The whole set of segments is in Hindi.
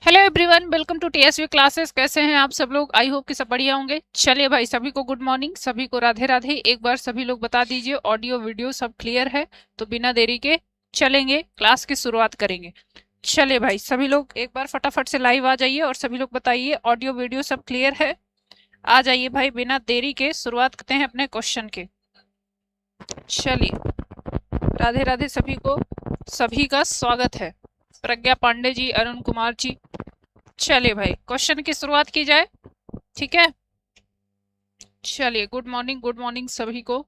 Hello everyone, welcome to TSV classes. कैसे हैं आप सब लोग? आई होप कि सब बढ़िया होंगे। चलिए भाई, सभी को गुड मॉर्निंग, सभी को राधे राधे। एक बार सभी लोग बता दीजिए ऑडियो वीडियो सब क्लियर है? तो बिना देरी के चलेंगे, क्लास की शुरुआत करेंगे। चलिए भाई, सभी लोग एक बार फटाफट से लाइव आ जाइए और सभी लोग बताइए ऑडियो वीडियो सब क्लियर है। आ जाइए भाई, बिना देरी के शुरुआत करते हैं अपने क्वेश्चन के। चलिए, राधे राधे सभी को, सभी का स्वागत है। प्रज्ञा पांडे जी, अरुण कुमार जी। चलिए भाई, क्वेश्चन की शुरुआत की जाए, ठीक है? चलिए, गुड मॉर्निंग सभी को,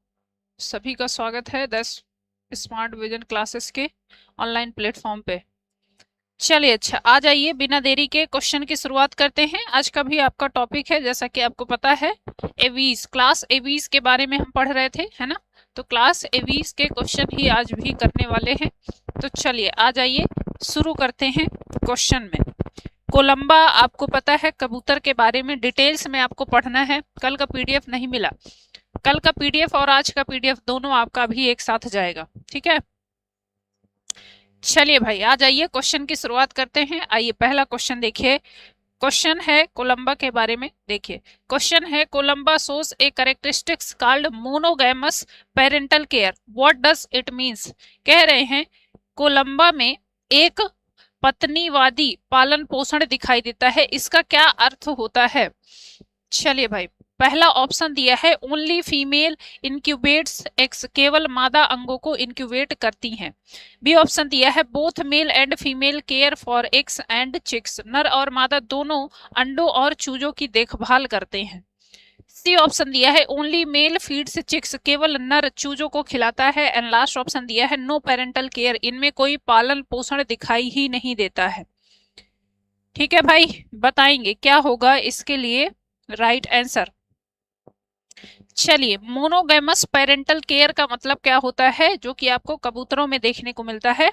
सभी का स्वागत है 10 स्मार्ट विजन क्लासेस के ऑनलाइन प्लेटफॉर्म पे। चलिए, अच्छा आ जाइए, बिना देरी के क्वेश्चन की शुरुआत करते हैं। आज का भी आपका टॉपिक है, जैसा कि आपको पता है, एवीज, क्लास एवीज के बारे में हम पढ़ रहे थे, है ना? तो क्लास एवीज के क्वेश्चन ही आज भी करने वाले हैं। तो चलिए आ जाइए, शुरू करते हैं क्वेश्चन में। कोलंबा, आपको पता है कबूतर के बारे में डिटेल्स में आपको पढ़ना है। कल का पीडीएफ नहीं मिला, कल का पीडीएफ और आज का पीडीएफ दोनों आपका भी एक साथ जाएगा, ठीक है? चलिए भाई, आ जाइए, क्वेश्चन की शुरुआत करते हैं। आइए, पहला क्वेश्चन देखिए। क्वेश्चन है कोलंबा के बारे में। देखिए, क्वेश्चन है Columba shows a characteristics called monogamous parental care, what does it means? कह रहे हैं कोलंबा में एक पत्नीवादी पालन पोषण दिखाई देता है, इसका क्या अर्थ होता है? चलिए भाई, पहला ऑप्शन दिया है ओनली फीमेल इंक्यूबेट्स एक्स, केवल मादा अंगों को इंक्यूबेट करती हैं। बी ऑप्शन दिया है both male and female care for eggs and chicks, नर और मादा दोनों अंडों और चूजों की देखभाल करते हैं। सी ऑप्शन दिया है ओनली मेल फीड्स चिक्स, केवल नर चूजों को खिलाता है। एंड लास्ट ऑप्शन दिया है नो पेरेंटल केयर, इनमें कोई पालन पोषण दिखाई ही नहीं देता है। ठीक है भाई, बताएंगे क्या होगा इसके लिए राइट आंसर। चलिए, मोनोगैमस पेरेंटल केयर का मतलब क्या होता है, जो कि आपको कबूतरों में देखने को मिलता है?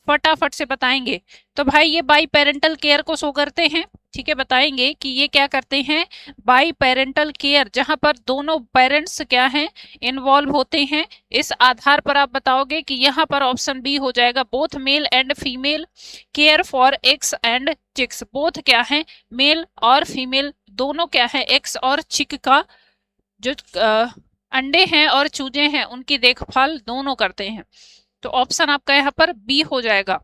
फटाफट से बताएंगे। तो भाई, ये बाई पेरेंटल केयर को शो करते हैं, ठीक है? बताएंगे कि ये क्या करते हैं, बाई पेरेंटल केयर, जहां पर दोनों पेरेंट्स क्या हैं, इन्वॉल्व होते हैं। इस आधार पर आप बताओगे कि यहाँ पर ऑप्शन बी हो जाएगा both male and female care for eggs and chicks. Both क्या है, मेल और फीमेल दोनों क्या है, एग्स और चिक का जो अंडे हैं और चूजे हैं उनकी देखभाल दोनों करते हैं। तो ऑप्शन आपका यहाँ पर बी हो जाएगा।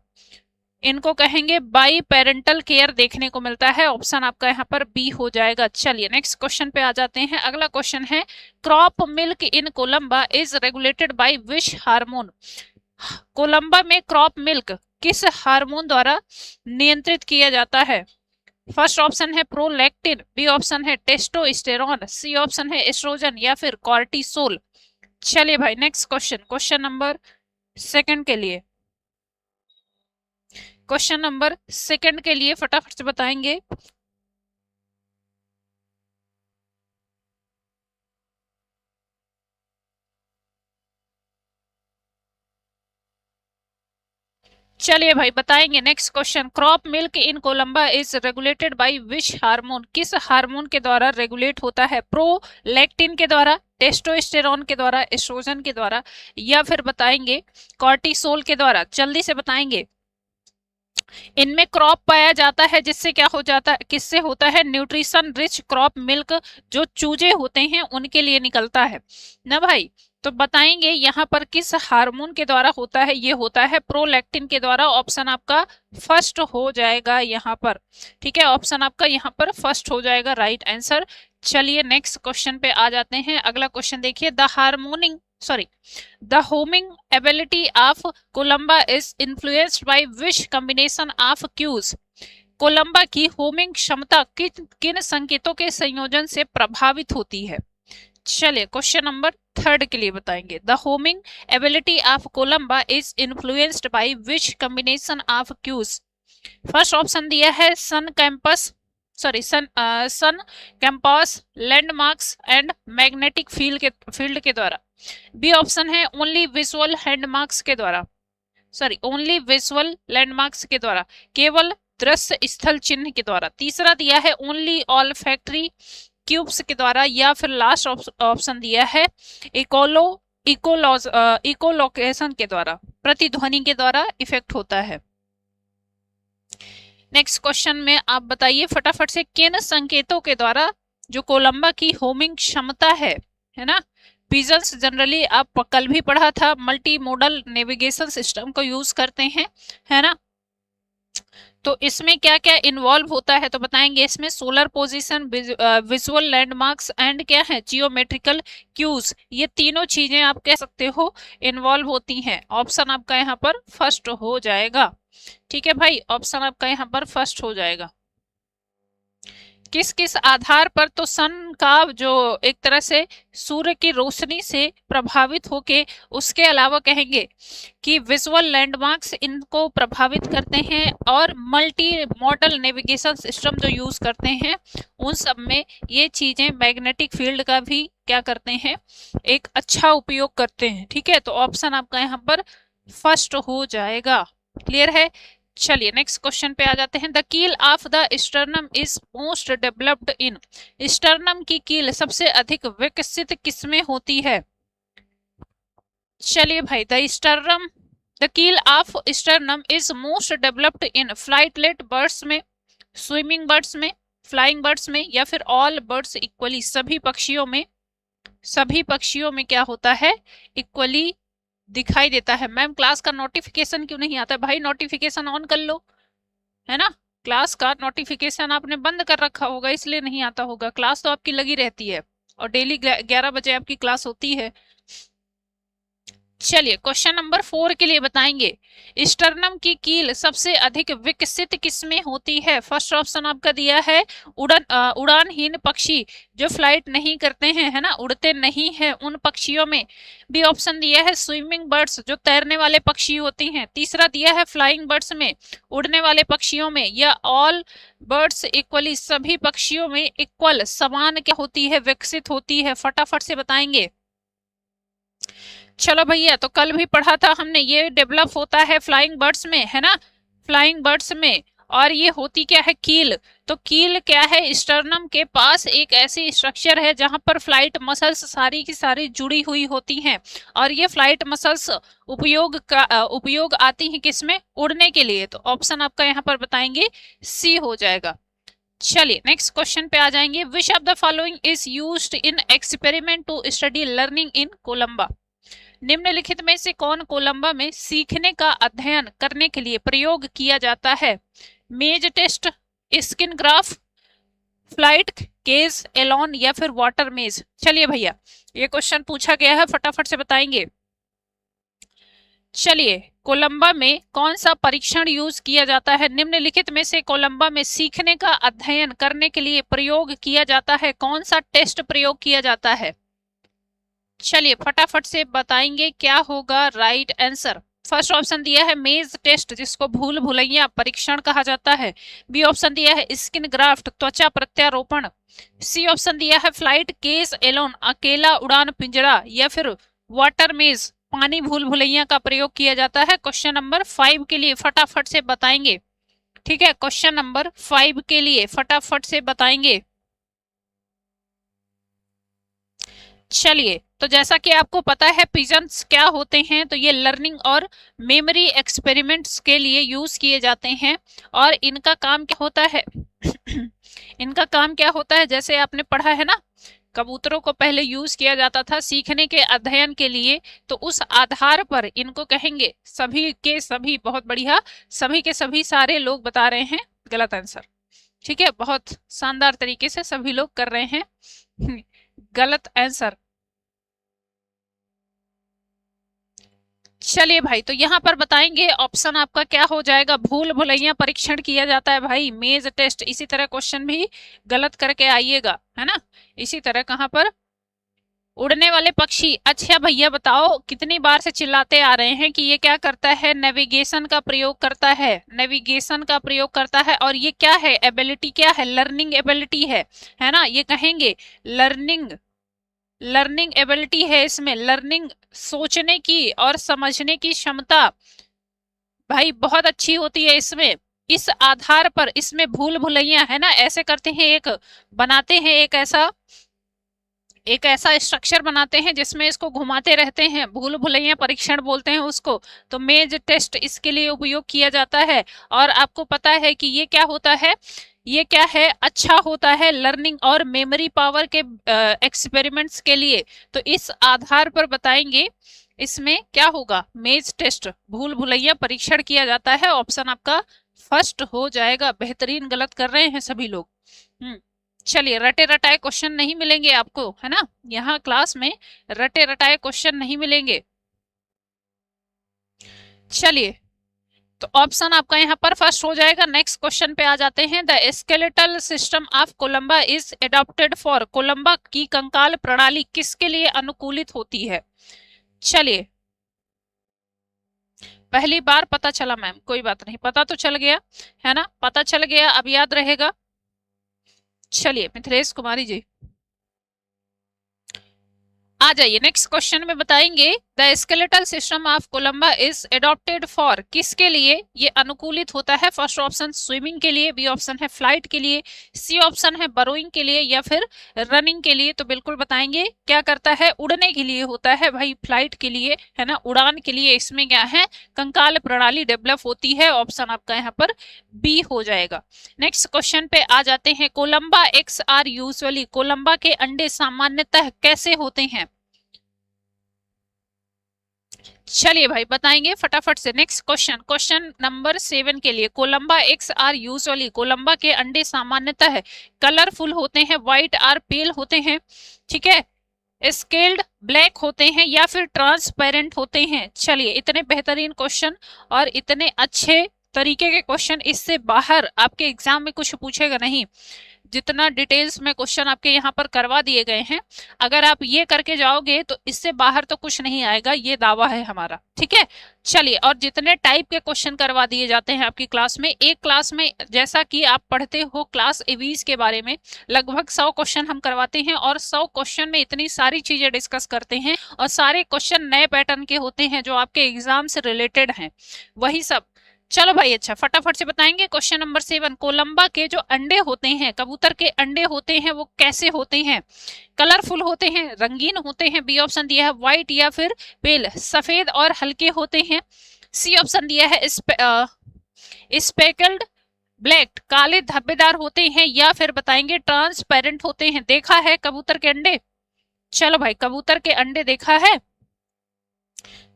इनको कहेंगे बाई पेरेंटल केयर देखने को मिलता है, ऑप्शन आपका यहाँ पर बी हो जाएगा। चलिए, नेक्स्ट क्वेश्चन पे आ जाते हैं। अगला क्वेश्चन है crop milk in Columba is regulated by which hormone? Columba में क्रॉप मिल्क किस हार्मोन द्वारा नियंत्रित किया जाता है? फर्स्ट ऑप्शन है प्रोलैक्टिन, बी ऑप्शन है टेस्टोस्टेरोन, सी ऑप्शन है एस्ट्रोजन या फिर कॉर्टिसोल। चलिए भाई, next question, question number second के लिए, क्वेश्चन नंबर सेकंड के लिए फटाफट से बताएंगे। चलिए भाई, बताएंगे next question. Crop milk in Columba is regulated by which hormone? किस हार्मोन के द्वारा रेगुलेट होता है? प्रोलैक्टिन के द्वारा, टेस्टोस्टेरोन के द्वारा, एस्ट्रोजन के द्वारा या फिर बताएंगे कॉर्टिसोल के द्वारा? जल्दी से बताएंगे। इनमें क्रॉप पाया जाता है, जिससे क्या हो जाता है, किससे होता है? न्यूट्रिशन रिच क्रॉप मिल्क जो चूजे होते हैं उनके लिए निकलता है ना भाई। तो बताएंगे यहाँ पर किस हार्मोन के द्वारा होता है? ये होता है प्रोलैक्टिन के द्वारा। ऑप्शन आपका फर्स्ट हो जाएगा यहाँ पर, ठीक है? ऑप्शन आपका यहाँ पर फर्स्ट हो जाएगा राइट आंसर। चलिए, नेक्स्ट क्वेश्चन पे आ जाते हैं। अगला क्वेश्चन देखिए, the homing ability of Columba is influenced by which combination of cues? Columba की होमिंग क्षमता किन किन संकेतों के संयोजन से प्रभावित होती है? चलिए, क्वेश्चन नंबर थर्ड के लिए बताएंगे। The homing ability of Columba is influenced by which combination of cues? First option दिया है sun compass, sun compass, landmarks and magnetic field के द्वारा। बी ऑप्शन है ओनली विजुअल हैंडमार्क्स के द्वारा, ओनली विजुअल लैंडमार्क्स के द्वारा, केवल दृश्य स्थल चिन्ह के द्वारा। तीसरा दिया है ओनली ऑल फैक्ट्री क्यूब्स के द्वारा, या फिर लास्ट ऑप्शन दिया है इकोलोकेशन के द्वारा, प्रतिध्वनि के द्वारा इफेक्ट होता है। नेक्स्ट क्वेश्चन में आप बताइए फटाफट से, किन संकेतों के द्वारा जो कोलंबा की होमिंग क्षमता है ना, पिजन्स जनरली आप कल भी पढ़ा था मल्टी मोडल नेविगेशन सिस्टम को यूज करते हैं, है ना। तो इसमें क्या क्या इन्वॉल्व होता है तो बताएंगे। इसमें solar position, visual landmarks and क्या है जियोमेट्रिकल क्यूज, ये तीनों चीजें आप कह सकते हो इन्वॉल्व होती हैं। ऑप्शन आपका यहाँ पर फर्स्ट हो जाएगा। ठीक है भाई, ऑप्शन आपका यहाँ पर फर्स्ट हो जाएगा। किस किस आधार पर, तो सन का जो एक तरह से सूर्य की रोशनी से प्रभावित होके, उसके अलावा कहेंगे कि विजुअल लैंडमार्क्स इनको प्रभावित करते हैं, और मल्टी मॉडल नेविगेशन सिस्टम जो यूज करते हैं उन सब में ये चीजें मैग्नेटिक फील्ड का भी क्या करते हैं, एक अच्छा उपयोग करते हैं। ठीक है, तो ऑप्शन आपका यहाँ पर फर्स्ट हो जाएगा। क्लियर है। चलिए नेक्स्ट क्वेश्चन पे आ जाते हैं। The keel of the sternum is most developed in, sternum की कील सबसे अधिक विकसित किसमें होती है। चलिए भाई, the keel of sternum is most developed in flightless birds में, स्विमिंग बर्ड्स में, फ्लाइंग बर्ड्स में, या फिर ऑल बर्ड्स इक्वली, सभी पक्षियों में, सभी पक्षियों में क्या होता है, इक्वली दिखाई देता है। मैम क्लास का नोटिफिकेशन क्यों नहीं आता भाई, नोटिफिकेशन ऑन कर लो, है ना। क्लास का नोटिफिकेशन आपने बंद कर रखा होगा इसलिए नहीं आता होगा। क्लास तो आपकी लगी रहती है और डेली 11 बजे आपकी क्लास होती है। चलिए क्वेश्चन नंबर 4 के लिए बताएंगे, स्टर्नम की कील सबसे अधिक विकसित किसमें होती है। फर्स्ट ऑप्शन आपका दिया है उड़ानहीन पक्षी जो फ्लाइट नहीं करते हैं, है ना, उड़ते नहीं हैं उन पक्षियों में। बी ऑप्शन दिया है स्विमिंग बर्ड्स जो तैरने वाले पक्षी होती हैं। तीसरा दिया है फ्लाइंग बर्ड्स में, उड़ने वाले पक्षियों में, या ऑल बर्ड्स इक्वली, सभी पक्षियों में इक्वल समान क्या होती है, विकसित होती है। फटाफट से बताएंगे। चलो भैया, तो कल भी पढ़ा था हमने, ये डेवलप होता है फ्लाइंग बर्ड्स में, है ना, फ्लाइंग बर्ड्स में। और ये होती क्या है, कील। तो कील क्या है, स्टर्नम के पास एक ऐसी स्ट्रक्चर है जहां पर फ्लाइट मसल्स सारी की सारी जुड़ी हुई होती हैं, और ये फ्लाइट मसल्स उपयोग आती हैं किसमें, उड़ने के लिए। तो ऑप्शन आपका यहाँ पर बताएंगे सी हो जाएगा। चलिए नेक्स्ट क्वेश्चन पे आ जाएंगे। Which of the following is used in experiment to study learning in Columba. निम्नलिखित में से कौन कोलंबा में सीखने का अध्ययन करने के लिए प्रयोग किया जाता है। Maze test, skin graph, flight cage alone, या फिर वाटर मेज। चलिए भैया, ये क्वेश्चन पूछा गया है, फटाफट से बताएंगे। चलिए, कोलंबा में कौन सा परीक्षण यूज किया जाता है। निम्नलिखित में से कोलंबा में सीखने का अध्ययन करने के लिए प्रयोग किया जाता है, कौन सा टेस्ट प्रयोग किया जाता है। चलिए फटाफट से बताएंगे क्या होगा राइट आंसर। फर्स्ट ऑप्शन दिया है मेज टेस्ट जिसको भूल भुलैया परीक्षण कहा जाता है। बी ऑप्शन दिया है स्किन ग्राफ्ट त्वचा प्रत्यारोपण। सी ऑप्शन दिया है फ्लाइट केस एलोन अकेला उड़ान पिंजरा, या फिर वाटर मेज पानी भूल भुलैया का प्रयोग किया जाता है। क्वेश्चन नंबर 5 के लिए फटाफट से बताएंगे। ठीक है, क्वेश्चन नंबर 5 के लिए फटाफट से बताएंगे। चलिए, तो जैसा कि आपको पता है पिजन्स क्या होते हैं, तो ये लर्निंग और मेमोरी एक्सपेरिमेंट्स के लिए यूज किए जाते हैं। और इनका काम क्या होता है इनका काम क्या होता है, जैसे आपने पढ़ा है ना, कबूतरों को पहले यूज किया जाता था सीखने के अध्ययन के लिए, तो उस आधार पर इनको कहेंगे सभी के सभी, बहुत बढ़िया, सभी के सभी सारे लोग बता रहे हैं गलत आंसर। ठीक है, बहुत शानदार तरीके से सभी लोग कर रहे हैं गलत आंसर। चलिए भाई, तो यहाँ पर बताएंगे ऑप्शन आपका क्या हो जाएगा। भूल भुलैया परीक्षण किया जाता है भाई, मेज टेस्ट। इसी तरह क्वेश्चन भी गलत करके आइएगा, है ना। इसी तरह कहाँ पर उड़ने वाले पक्षी। अच्छा भैया बताओ, कितनी बार से चिल्लाते आ रहे हैं कि ये क्या करता है, नेविगेशन का प्रयोग करता है, नेविगेशन का प्रयोग करता है। और ये क्या है, एबिलिटी क्या है, लर्निंग एबिलिटी है ना। ये कहेंगे लर्निंग एबिलिटी है, इसमें लर्निंग सोचने की और समझने की क्षमता भाई बहुत अच्छी होती है इसमें। इस आधार पर इसमें भूल भुलैया है ना, ऐसे करते हैं, एक बनाते हैं एक ऐसा एक ऐसा स्ट्रक्चर बनाते हैं जिसमें इसको घुमाते रहते हैं, भूल भुलैया परीक्षण बोलते हैं उसको। तो मेज टेस्ट इसके लिए उपयोग किया जाता है। और आपको पता है कि ये क्या होता है, ये क्या है, अच्छा होता है लर्निंग और मेमोरी पावर के एक्सपेरिमेंट्स के लिए। तो इस आधार पर बताएंगे इसमें क्या होगा, मेज टेस्ट भूल भुलैया परीक्षण किया जाता है। ऑप्शन आपका फर्स्ट हो जाएगा। बेहतरीन, गलत कर रहे हैं सभी लोग। चलिए, रटे रटाए क्वेश्चन नहीं मिलेंगे आपको, है ना, यहाँ क्लास में रटे रटाए क्वेश्चन नहीं मिलेंगे। चलिए, तो ऑप्शन आपका यहाँ पर फर्स्ट हो जाएगा। नेक्स्ट क्वेश्चन पे आ जाते हैं। The skeletal system of Columba is adopted for, Columba की कंकाल प्रणाली किसके लिए अनुकूलित होती है? चलिए, पहली बार पता चला मैम, कोई बात नहीं, पता तो चल गया है ना, पता चल गया, अब याद रहेगा। चलिए मिथिलेश कुमारी जी आ जाइए। नेक्स्ट क्वेश्चन में बताएंगे the skeletal system of Columba is adopted for, किसके लिए ये अनुकूलित होता है? फर्स्ट ऑप्शन स्विमिंग के लिए, बी ऑप्शन है फ्लाइट के लिए, सी ऑप्शन है बरोइंग के लिए, या फिर रनिंग के लिए। तो बिल्कुल बताएंगे क्या करता है, उड़ने के लिए होता है भाई, फ्लाइट के लिए, है ना, उड़ान के लिए। इसमें क्या है, कंकाल प्रणाली डेवलप होती है। ऑप्शन आपका यहाँ पर बी हो जाएगा। नेक्स्ट क्वेश्चन पे आ जाते हैं। Columba eggs are usually, Columba के अंडे सामान्यतः कैसे होते हैं? चलिए भाई बताएंगे फटाफट से। नेक्स्ट क्वेश्चन, क्वेश्चन नंबर 7 के लिए, Columba eggs are usually, Columba के अंडे सामान्यतः कलरफुल होते हैं, व्हाइट आर पेल होते हैं, ठीक है, स्केल्ड ब्लैक होते हैं, या फिर ट्रांसपेरेंट होते हैं। चलिए, इतने बेहतरीन क्वेश्चन और इतने अच्छे तरीके के क्वेश्चन, इससे बाहर आपके एग्जाम में कुछ पूछेगा नहीं। जितना डिटेल्स में क्वेश्चन आपके यहाँ पर करवा दिए गए हैं, अगर आप ये करके जाओगे तो इससे बाहर तो कुछ नहीं आएगा, ये दावा है हमारा, ठीक है। चलिए, और जितने टाइप के क्वेश्चन करवा दिए जाते हैं आपकी क्लास में, एक क्लास में जैसा कि आप पढ़ते हो क्लास एवीज के बारे में, लगभग 100 क्वेश्चन हम करवाते हैं, और 100 क्वेश्चन में इतनी सारी चीजें डिस्कस करते हैं, और सारे क्वेश्चन नए पैटर्न के होते हैं जो आपके एग्जाम से रिलेटेड हैं, वही सब। चलो भाई, अच्छा फटाफट से बताएंगे। क्वेश्चन नंबर 7, कोलंबा के जो अंडे होते हैं, कबूतर के अंडे होते हैं, वो कैसे होते हैं? कलरफुल होते हैं, रंगीन होते हैं, बी ऑप्शन दिया है व्हाइट या फिर पेल, सफेद और हल्के होते हैं, सी ऑप्शन दिया है स्पेकल्ड ब्लैक, काले धब्बेदार होते हैं, या फिर बताएंगे ट्रांसपेरेंट होते हैं। देखा है कबूतर के अंडे? चलो भाई, कबूतर के अंडे देखा है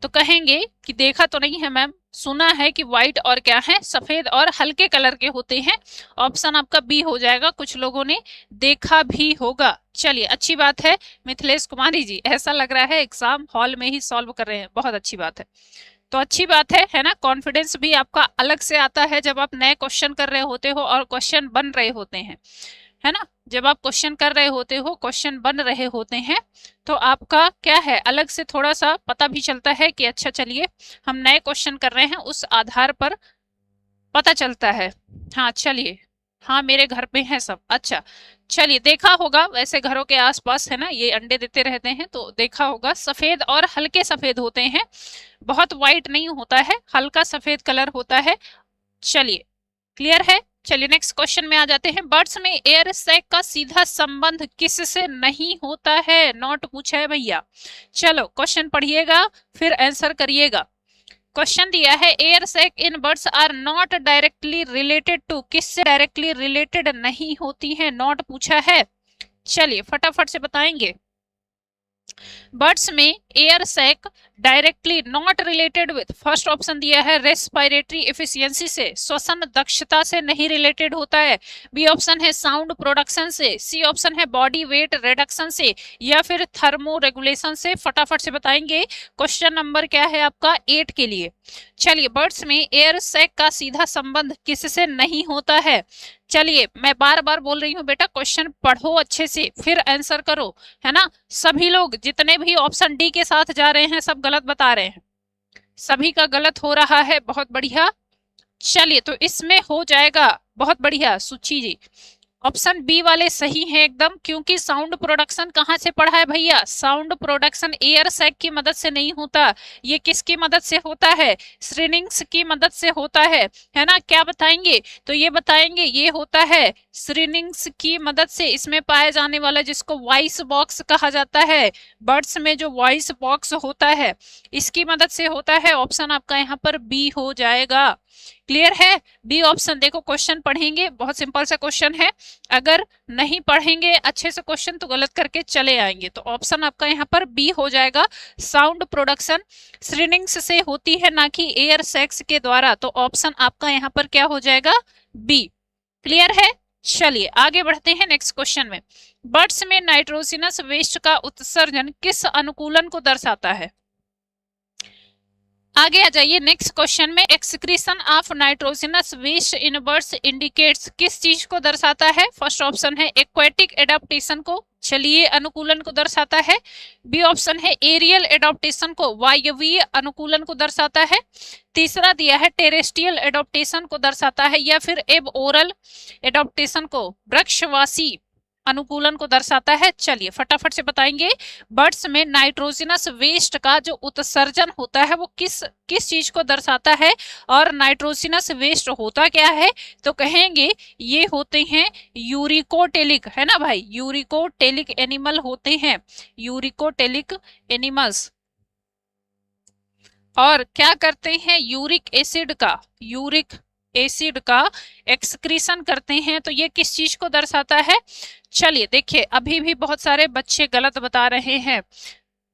तो कहेंगे कि देखा तो नहीं है मैम, सुना है कि व्हाइट और क्या है, सफेद और हल्के कलर के होते हैं। ऑप्शन आपका बी हो जाएगा, कुछ लोगों ने देखा भी होगा। चलिए, अच्छी बात है मिथिलेश कुमारी जी, ऐसा लग रहा है एग्जाम हॉल में ही सॉल्व कर रहे हैं, बहुत अच्छी बात है। तो अच्छी बात है ना, कॉन्फिडेंस भी आपका अलग से आता है जब आप नए क्वेश्चन कर रहे होते हो और क्वेश्चन बन रहे होते हैं, है ना। जब आप क्वेश्चन कर रहे होते हो, क्वेश्चन बन रहे होते हैं, तो आपका क्या है, अलग से थोड़ा सा पता भी चलता है कि अच्छा चलिए हम नए क्वेश्चन कर रहे हैं, उस आधार पर पता चलता है। हाँ चलिए, हाँ मेरे घर पे है सब। अच्छा चलिए, देखा होगा वैसे घरों के आसपास, है ना, ये अंडे देते रहते हैं, तो देखा होगा सफेद और हल्के सफेद होते हैं, बहुत व्हाइट नहीं होता है, हल्का सफेद कलर होता है। चलिए, क्लियर है। चलिए नेक्स्ट क्वेश्चन में आ जाते हैं। बर्ड्स में एयर सैक का सीधा संबंध किससे नहीं होता है? नॉट पूछा है भैया। चलो क्वेश्चन पढ़िएगा फिर आंसर करिएगा। क्वेश्चन दिया है, air sac in birds are not directly related to, किससे डायरेक्टली रिलेटेड नहीं होती है? नॉट पूछा है। चलिए फटाफट से बताएंगे। बर्ड्स में air sac directly not related with, first option दिया है रेस्पिरेटरी एफिशिएंसी से, श्वसन दक्षता से नहीं रिलेटेड होता है, बी ऑप्शन है साउंड प्रोडक्शन से, सी ऑप्शन है बॉडी वेट रिडक्शन से, या फिर थर्मो रेगुलेशन से। फटाफट से बताएंगे। क्वेश्चन नंबर क्या है आपका 8 के लिए। चलिए, बर्ड्स में एयर सैक का सीधा संबंध किससे नहीं होता है? चलिए, मैं बार बार बोल रही हूँ बेटा, क्वेश्चन पढ़ो अच्छे से फिर आंसर करो, है ना। सभी लोग जितने भी ऑप्शन डी के साथ जा रहे हैं सब गलत बता रहे हैं, सभी का गलत हो रहा है, बहुत बढ़िया। चलिए, तो इसमें हो जाएगा, बहुत बढ़िया सुची जी, ऑप्शन बी वाले सही हैं एकदम, क्योंकि साउंड प्रोडक्शन कहाँ से पढ़ा है भैया? साउंड प्रोडक्शन एयर सैक की मदद से नहीं होता, ये किसकी मदद से होता है? श्रिनिंग्स की मदद से होता है ना? क्या बताएंगे? तो ये बताएंगे ये होता है श्रिनिंग्स की मदद से। इसमें पाया जाने वाला जिसको वॉइस बॉक्स कहा जाता है, बर्ड्स में जो वॉइस बॉक्स होता है, इसकी मदद से होता है। ऑप्शन आपका यहाँ पर बी हो जाएगा। क्लियर है? B option. देखो क्वेश्चन पढ़ेंगे, बहुत सिंपल सा क्वेश्चन है, अगर नहीं पढ़ेंगे अच्छे से क्वेश्चन तो गलत करके चले आएंगे। तो ऑप्शन आपका यहाँ पर बी हो जाएगा। साउंड प्रोडक्शन श्रिनिंग्स से होती है, ना कि एयर सैक्स के द्वारा। तो ऑप्शन आपका यहाँ पर क्या हो जाएगा? बी। क्लियर है? चलिए आगे बढ़ते हैं नेक्स्ट क्वेश्चन में। बर्ड्स में नाइट्रोजनस वेस्ट का उत्सर्जन किस अनुकूलन को दर्शाता है? आगे आ जाइए नेक्स्ट क्वेश्चन में। Excretion of nitrogenous waste in birds indicates किस चीज को दर्शाता है? फर्स्ट ऑप्शन है एक्वेटिक एडाप्टेशन को, चलिए अनुकूलन को दर्शाता है। बी ऑप्शन है एरियल एडाप्टेशन को, वायवीय अनुकूलन को दर्शाता है। तीसरा दिया है टेरेस्ट्रियल एडाप्टेशन को दर्शाता है, या फिर एब ओरल एडाप्टेशन को, वृक्षवासी अनुकूलन को दर्शाता है। चलिए फटाफट से बताएंगे। बर्ड्स में नाइट्रोजनस वेस्ट का जो उत्सर्जन होता है वो किस किस चीज को दर्शाता है? और नाइट्रोजनस वेस्ट होता क्या है? तो कहेंगे ये होते हैं यूरिकोटेलिक, है ना भाई? यूरिकोटेलिक एनिमल होते हैं, यूरिकोटेलिक एनिमल्स। और क्या करते हैं? यूरिक एसिड का एक्सक्रीशन करते हैं। तो ये किस चीज को दर्शाता है? चलिए देखिए, अभी भी बहुत सारे बच्चे गलत बता रहे हैं।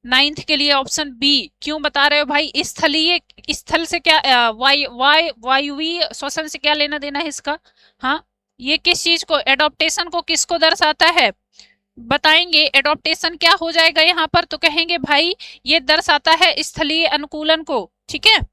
9th के लिए ऑप्शन बी क्यों बता रहे हो भाई? स्थलीय, स्थल से क्या वायुवीय श्वसन से क्या लेना देना है इसका? हाँ, ये किस चीज को, एडॉप्टेशन को किसको दर्शाता है? बताएंगे एडॉप्टेशन क्या हो जाएगा यहाँ पर? तो कहेंगे भाई ये दर्शाता है स्थलीय अनुकूलन को। ठीक है,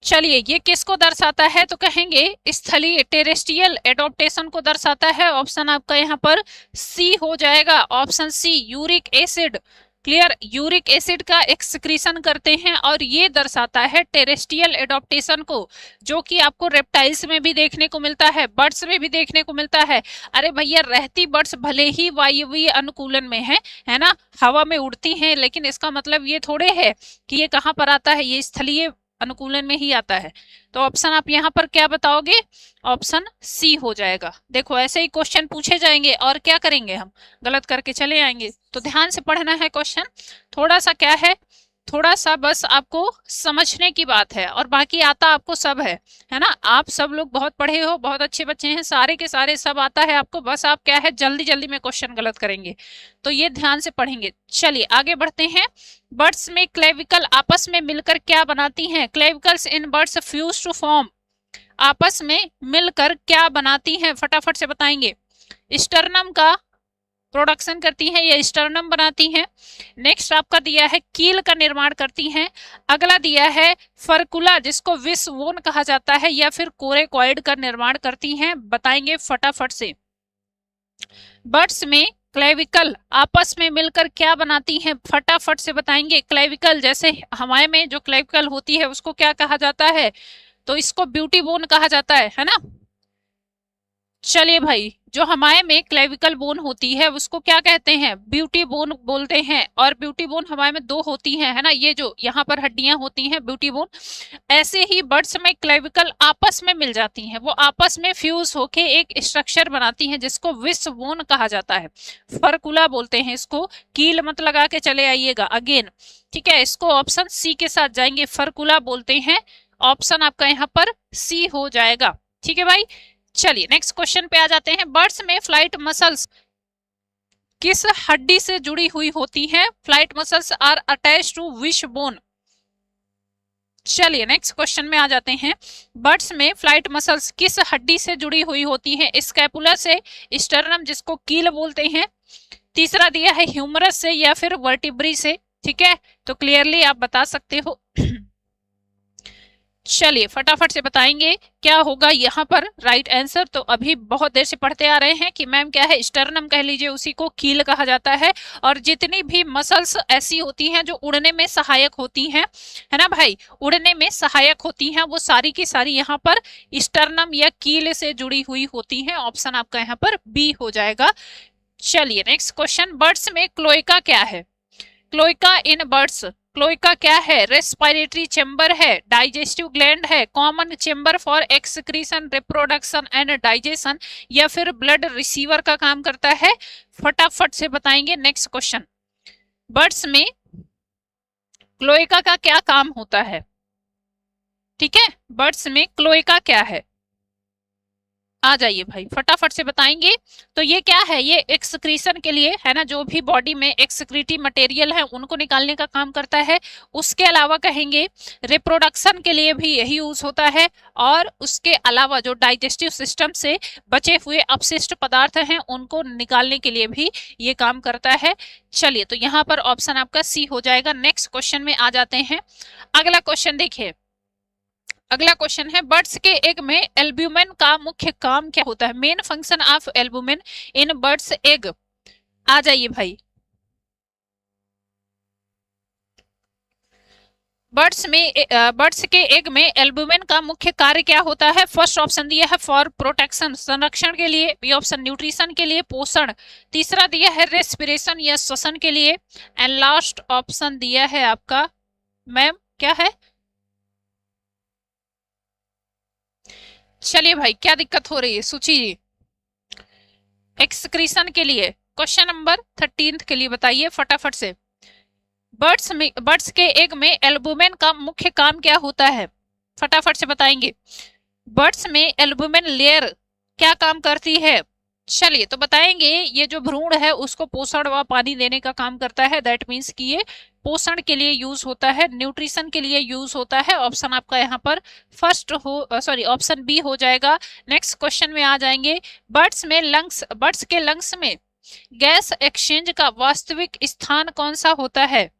चलिए ये किसको दर्शाता है? तो कहेंगे स्थलीय टेरेस्ट्रियल एडॉप्टेशन को दर्शाता है। ऑप्शन आपका यहाँ पर सी हो जाएगा, option C uric acid. Clear? Uric acid का एक्सक्रीशन करते हैं और ये दर्शाता है टेरेस्ट्रियल एडॉप्टेशन को, जो कि आपको रेप्टाइल्स में भी देखने को मिलता है, बर्ड्स में भी देखने को मिलता है। अरे भैया रहती बर्ड्स भले ही वायवीय अनुकूलन में है ना, हवा में उड़ती हैं, लेकिन इसका मतलब ये थोड़े है कि ये कहाँ पर आता है, ये स्थलीय अनुकूलन में ही आता है। तो ऑप्शन आप यहाँ पर क्या बताओगे? ऑप्शन सी हो जाएगा। देखो ऐसे ही क्वेश्चन पूछे जाएंगे और क्या करेंगे, हम गलत करके चले आएंगे। तो ध्यान से पढ़ना है क्वेश्चन, थोड़ा सा क्या है, थोड़ा सा बस आपको समझने की बात है, और बाकी आता आपको सब है ना? आप सब लोग बहुत पढ़े हो, बहुत अच्छे बच्चे हैं, सारे के सारे सब आता है आपको, बस आप क्या है जल्दी जल्दी में क्वेश्चन गलत करेंगे। तो ये ध्यान से पढ़ेंगे। चलिए आगे बढ़ते हैं। बर्ड्स में क्लेविकल आपस में मिलकर क्या बनाती हैं? क्लेविकल्स in birds fuse to form, आपस में मिलकर क्या बनाती हैं? फटाफट से बताएंगे। स्टर्नम का प्रोडक्शन करती हैं या स्टर्नम बनाती हैं। नेक्स्ट आपका दिया है कील का निर्माण करती हैं। अगला दिया है फर्कुला, जिसको विस्वोन कहा जाता है, या फिर कोरेकॉइड का निर्माण करती हैं। बताएंगे फटाफट से। बर्ड्स में क्लेविकल आपस में मिलकर क्या बनाती हैं? फटाफट से बताएंगे। क्लेविकल जैसे हमारे में जो क्लेविकल होती है उसको क्या कहा जाता है? तो इसको ब्यूटी बोन कहा जाता है ना? चलिए भाई, जो हमारे में क्लेविकल बोन होती है उसको क्या कहते हैं? ब्यूटी बोन बोलते हैं। और ब्यूटी बोन हमारे में दो होती हैं, है ना? ये जो यहाँ पर हड्डियां होती हैं ब्यूटी बोन, ऐसे ही बर्ड्स में क्लेविकल आपस में मिल जाती हैं, वो आपस में फ्यूज होके एक स्ट्रक्चर बनाती हैं जिसको विस्वोन कहा जाता है। फर्कुला बोलते हैं इसको, कील मत लगा के चले आइएगा अगेन। ठीक है, इसको ऑप्शन सी के साथ जाएंगे, फर्कुला बोलते हैं। ऑप्शन आपका यहाँ पर सी हो जाएगा। ठीक है भाई, चलिए नेक्स्ट क्वेश्चन पे आ जाते हैं। बर्ड्स में फ्लाइट मसल्स किस हड्डी से जुड़ी हुई होती हैं? Flight muscles are attached to wishbone. चलिए नेक्स्ट क्वेश्चन में आ जाते हैं। बर्ड्स में फ्लाइट मसल्स किस हड्डी से जुड़ी हुई होती हैं? स्कैपुला से, स्टर्नम जिसको कील बोलते हैं, तीसरा दिया है ह्यूमरस से, या फिर वर्टिब्री से। ठीक है, तो क्लियरली आप बता सकते हो चलिए फटाफट से बताएंगे क्या होगा यहाँ पर राइट आंसर। तो अभी बहुत देर से पढ़ते आ रहे हैं कि मैम क्या है, स्टर्नम कह लीजिए, उसी को कील कहा जाता है। और जितनी भी मसल्स ऐसी होती हैं जो उड़ने में सहायक होती हैं, है ना भाई, उड़ने में सहायक होती हैं, वो सारी की सारी यहाँ पर स्टर्नम या कील से जुड़ी हुई होती हैं। ऑप्शन आपका यहाँ पर बी हो जाएगा। चलिए नेक्स्ट क्वेश्चन, बर्ड्स में क्लोएका क्या है? क्लोएका इन बर्ड्स, क्लोएका क्या है? रेस्पिरेटरी चेंबर है, डाइजेस्टिव ग्लैंड है, common chamber for excretion, reproduction and digestion, या फिर ब्लड रिसीवर का काम करता है? फटाफट से बताएंगे। नेक्स्ट क्वेश्चन, बर्ड्स में क्लोएका का क्या काम होता है? ठीक है, बर्ड्स में क्लोएका क्या है? आ जाइए भाई फटाफट से बताएंगे। तो ये क्या है, ये एक्सक्रीशन के लिए है ना, जो भी बॉडी में एक्सक्रीटिव मटेरियल है उनको निकालने का काम करता है। उसके अलावा कहेंगे रिप्रोडक्शन के लिए भी यही यूज होता है, और उसके अलावा जो डाइजेस्टिव सिस्टम से बचे हुए अपशिष्ट पदार्थ हैं उनको निकालने के लिए भी ये काम करता है। चलिए तो यहाँ पर ऑप्शन आपका सी हो जाएगा। नेक्स्ट क्वेश्चन में आ जाते हैं। अगला क्वेश्चन देखिए, अगला क्वेश्चन है, बर्ड्स के एग में एल्ब्यूमिन का मुख्य काम क्या होता है? Main function of albumin in birds egg. आ जाइए भाई, बर्ड्स के एग में एल्ब्यूमिन का मुख्य कार्य क्या होता है? फर्स्ट ऑप्शन दिया है फॉर प्रोटेक्शन, संरक्षण के लिए। बी ऑप्शन न्यूट्रिशन के लिए, पोषण। तीसरा दिया है रेस्पिरेशन या श्वसन के लिए। एंड लास्ट ऑप्शन दिया है आपका मैम क्या है? चलिए भाई क्या दिक्कत हो रही है सूची जी? एक्सक्रीशन के लिए। क्वेश्चन नंबर 13 के लिए बताइए फटाफट से। बर्ड्स के एग में एल्ब्यूमिन का मुख्य काम क्या होता है? फटाफट से बताएंगे। बर्ड्स में एल्ब्यूमिन लेयर क्या काम करती है? चलिए तो बताएंगे, ये जो भ्रूण है उसको पोषण व पानी देने का काम करता है। दैट मीन्स कि ये पोषण के लिए यूज होता है, न्यूट्रिशन के लिए यूज होता है। ऑप्शन आपका यहाँ पर फर्स्ट हो, सॉरी ऑप्शन बी हो जाएगा। नेक्स्ट क्वेश्चन में आ जाएंगे, बर्ड्स के लंग्स में गैस एक्सचेंज का वास्तविक स्थान कौन सा होता है?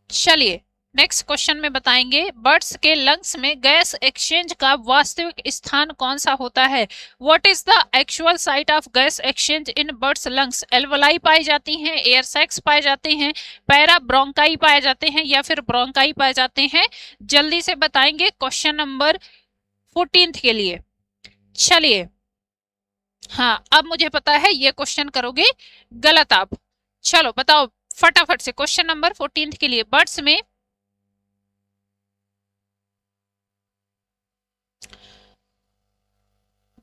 चलिए नेक्स्ट क्वेश्चन में बताएंगे, बर्ड्स के लंग्स में गैस एक्सचेंज का वास्तविक स्थान कौन सा होता है? What is the actual site of gas exchange in birds lungs? Alveoli पाई जाती हैं, एयर सैक्स पाए जाते हैं, पैरा ब्रोंकाई पाए जाते हैं, या फिर ब्रोंकाई पाए जाते हैं? जल्दी से बताएंगे क्वेश्चन नंबर 14 के लिए। चलिए हाँ, अब मुझे पता है ये क्वेश्चन करोगे गलत आप। चलो बताओ फटाफट से क्वेश्चन नंबर 14 के लिए।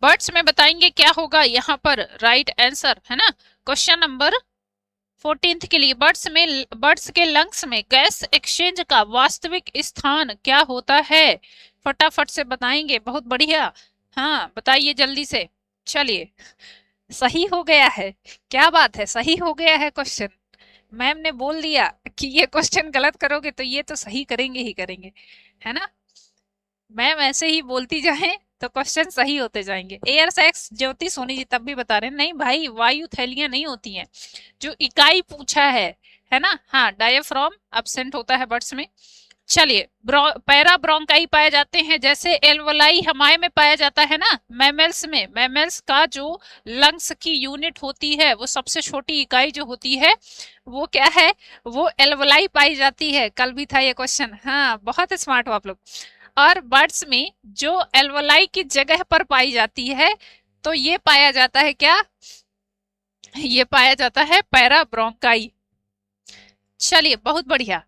बर्ड्स में बताएंगे क्या होगा यहाँ पर राइट आंसर, है ना। क्वेश्चन नंबर 14 के लिए, बर्ड्स के लंग्स में गैस एक्सचेंज का वास्तविक स्थान क्या होता है? फटाफट से बताएंगे, बहुत बढ़िया। हाँ बताइए जल्दी से। चलिए सही हो गया है, क्या बात है, सही हो गया है क्वेश्चन। मैम ने बोल दिया कि ये क्वेश्चन गलत करोगे तो ये तो सही करेंगे ही करेंगे, है ना। मैम ऐसे ही बोलती जाए तो क्वेश्चन सही होते जाएंगे। एयर सेक्स ज्योति सोनी जी तब भी बता रहे हैं, नहीं भाई वायु थैलियां नहीं होती हैं, जो इकाई पूछा है ना। हाँ डायफ्राम एब्सेंट होता है बर्ड्स में। चलिए पैरा ब्रोंकाई पाए जाते हैं, जैसे एल्वोलाई हमारे में पाया जाता है ना। मैमल्स का जो लंग्स की यूनिट होती है, वो सबसे छोटी इकाई जो होती है वो क्या है, वो एल्वोलाई पाई जाती है। कल भी था ये क्वेश्चन, हाँ बहुत स्मार्ट हो आप लोग। और बर्ड्स में जो एल्वोलाई की जगह पर पाई जाती है, तो ये पाया जाता है क्या, ये पाया जाता है पैरा ब्रोंकाई। चलिए बहुत बढ़िया,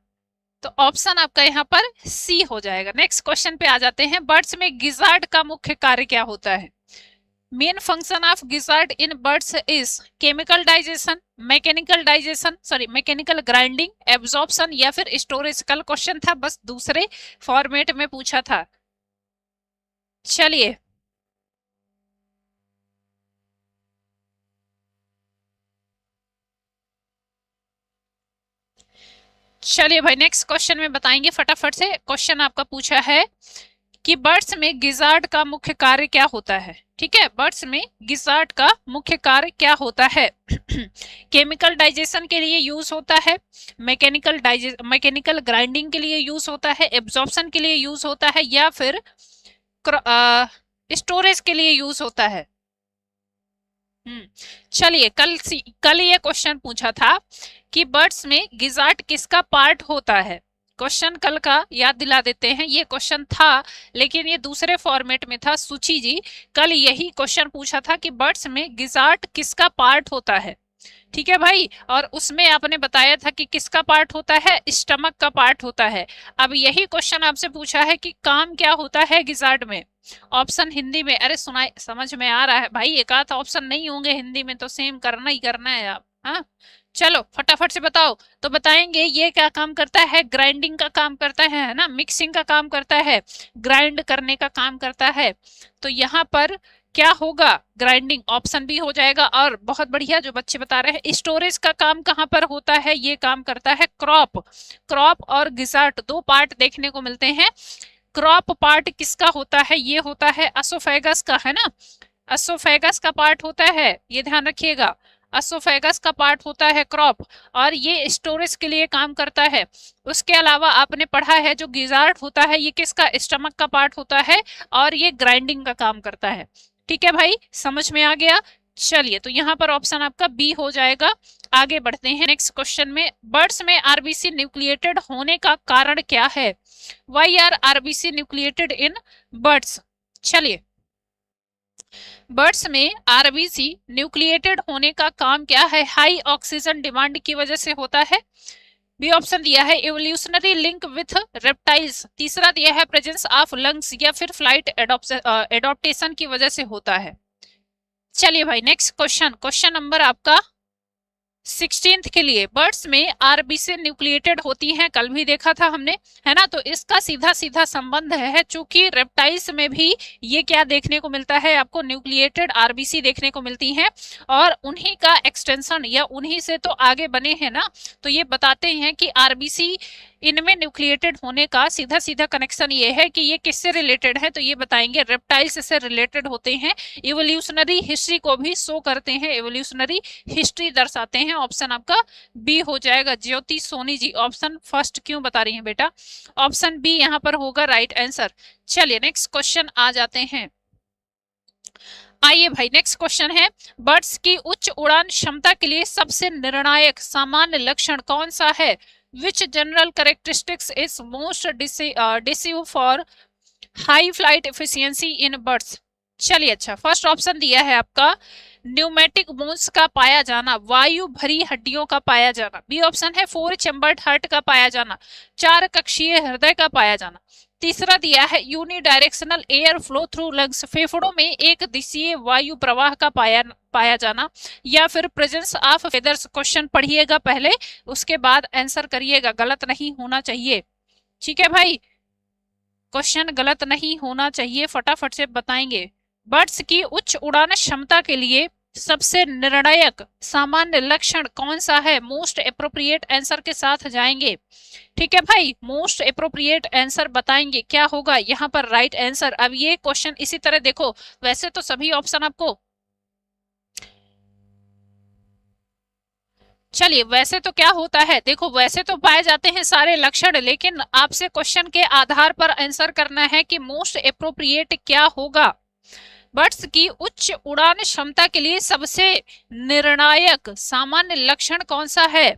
तो ऑप्शन आपका यहाँ पर सी हो जाएगा। नेक्स्ट क्वेश्चन पे आ जाते हैं, बर्ड्स में गिजार्ड का मुख्य कार्य क्या होता है? Main function of gizzard in birds is chemical digestion, mechanical grinding, absorption, या फिर स्टोरेज। कल क्वेश्चन था, बस दूसरे फॉर्मेट में पूछा था। चलिए चलिए भाई नेक्स्ट क्वेश्चन में बताएंगे फटाफट से। क्वेश्चन आपका पूछा है कि बर्ड्स में गिजार्ड का मुख्य कार्य क्या होता है। ठीक है, बर्ड्स में गिजार्ड का मुख्य कार्य क्या होता है। केमिकल डाइजेशन के लिए यूज होता है, मैकेनिकल ग्राइंडिंग के लिए यूज होता है, एब्जॉर्प्शन के लिए यूज होता है, या फिर स्टोरेज के लिए यूज होता है। चलिए, कल ये क्वेश्चन पूछा था कि बर्ड्स में गिजार्ड किसका पार्ट होता है। क्वेश्चन कल का याद दिला देते हैं, ये क्वेश्चन था लेकिन ये दूसरे फॉर्मेट में था। सूची जी कल यही क्वेश्चन पूछा था कि बर्ड्स में गिजार्ड किसका पार्ट होता है। ठीक है भाई, और उसमें आपने बताया था कि किसका पार्ट होता है, स्टमक का पार्ट होता है। अब यही क्वेश्चन आपसे पूछा है कि काम क्या होता है गिजार्ड में। ऑप्शन हिंदी में, अरे सुनाई समझ में आ रहा है भाई, एक आध ऑप्शन नहीं होंगे हिंदी में तो सेम करना ही करना है आप। हाँ चलो फटाफट से बताओ। तो बताएंगे ये क्या काम करता है, ग्राइंडिंग का काम करता है ना, मिक्सिंग का काम करता है, ग्राइंड करने का काम करता है। तो यहाँ पर क्या होगा, ग्राइंडिंग ऑप्शन बी हो जाएगा। और बहुत बढ़िया जो बच्चे बता रहे हैं, स्टोरेज का काम कहाँ पर होता है, ये काम करता है क्रॉप और गिजार्ड, दो पार्ट देखने को मिलते हैं। क्रॉप पार्ट किसका होता है, ये होता है असोफेगस का, है ना, असोफेगस का पार्ट होता है, ये ध्यान रखिएगा, असोफेगस का पार्ट होता है क्रॉप, और ये स्टोरेज के लिए काम करता है। उसके अलावा आपने पढ़ा है जो गिजार्ड होता है ये किसका, स्टमक का पार्ट होता है, और ये ग्राइंडिंग का काम करता है। ठीक है भाई, समझ में आ गया। चलिए, तो यहाँ पर ऑप्शन आपका बी हो जाएगा। आगे बढ़ते हैं नेक्स्ट क्वेश्चन में। बर्ड्स में आरबीसी न्यूक्लिएटेड होने का कारण क्या है, why are RBC nucleated in birds. चलिए, बर्ड्स में आरबीसी न्यूक्लिएटेड होने का काम क्या है, हाई ऑक्सीजन डिमांड की वजह से होता है। बी ऑप्शन दिया है एवोल्यूशनरी लिंक विथ रेप्टाइल्स, तीसरा दिया है प्रेजेंस ऑफ लंग्स, या फिर फ्लाइट एडॉप्टेशन की वजह से होता है। चलिए भाई नेक्स्ट क्वेश्चन नंबर आपका 16th के लिए। बर्ड्स में आरबीसी न्यूक्लिएटेड होती हैं, कल भी देखा था हमने, है ना। तो इसका सीधा सीधा संबंध है, चूंकि रेप्टाइल्स में भी ये क्या देखने को मिलता है आपको, न्यूक्लिएटेड आरबीसी देखने को मिलती हैं, और उन्हीं का एक्सटेंशन या उन्हीं से तो आगे बने हैं ना। तो ये बताते हैं कि आरबीसी इनमें न्यूक्लिएटेड होने का सीधा सीधा कनेक्शन ये है कि ये किससे रिलेटेड है, तो ये बताएंगे रेप्टाइल्स से रिलेटेड होते हैं। इवोल्यूशनरी हिस्ट्री को भी शो करते हैं, इवोल्यूशनरी हिस्ट्री दर्शाते हैं। ऑप्शन आपका बी हो जाएगा। ज्योति सोनी जी ऑप्शन फर्स्ट क्यों बता रही हैं बेटा, ऑप्शन बी यहाँ पर होगा राइट आंसर। चलिए नेक्स्ट क्वेश्चन आ जाते हैं। आइए भाई नेक्स्ट क्वेश्चन है, बर्ड्स की उच्च उड़ान क्षमता के लिए सबसे निर्णायक सामान्य लक्षण कौन सा है, which general characteristics is most decisive for high flight efficiency in birds। चलिए, अच्छा फर्स्ट ऑप्शन दिया है आपका न्यूमेटिक बोन्स का पाया जाना, वायु भरी हड्डियों का पाया जाना। बी ऑप्शन है 4 चैम्बर्ड हार्ट का पाया जाना, 4 कक्षीय हृदय का पाया जाना। तीसरा दिया है unidirectional air flow through lungs, फेफड़ों में एक दिशीय वायु प्रवाह का पाया जाना, या फिर प्रेजेंस ऑफ फेदर्स। क्वेश्चन पढ़िएगा पहले, उसके बाद आंसर करिएगा, गलत नहीं होना चाहिए। ठीक है भाई, क्वेश्चन गलत नहीं होना चाहिए, फटाफट से बताएंगे। बर्ड्स की उच्च उड़ान क्षमता के लिए सबसे निर्णायक सामान्य लक्षण कौन सा है, मोस्ट एप्रोप्रिएट आंसर के साथ जाएंगे। ठीक है भाई, मोस्ट एप्रोप्रिएट आंसर बताएंगे क्या होगा यहाँ पर राइट आंसर। अब ये क्वेश्चन इसी तरह देखो, वैसे तो सभी ऑप्शन आपको, चलिए वैसे तो क्या होता है, देखो वैसे तो पाए जाते हैं सारे लक्षण, लेकिन आपसे क्वेश्चन के आधार पर आंसर करना है कि मोस्ट एप्रोप्रिएट क्या होगा। बर्ड्स की उच्च उड़ान क्षमता के लिए सबसे निर्णायक सामान्य लक्षण कौन सा है,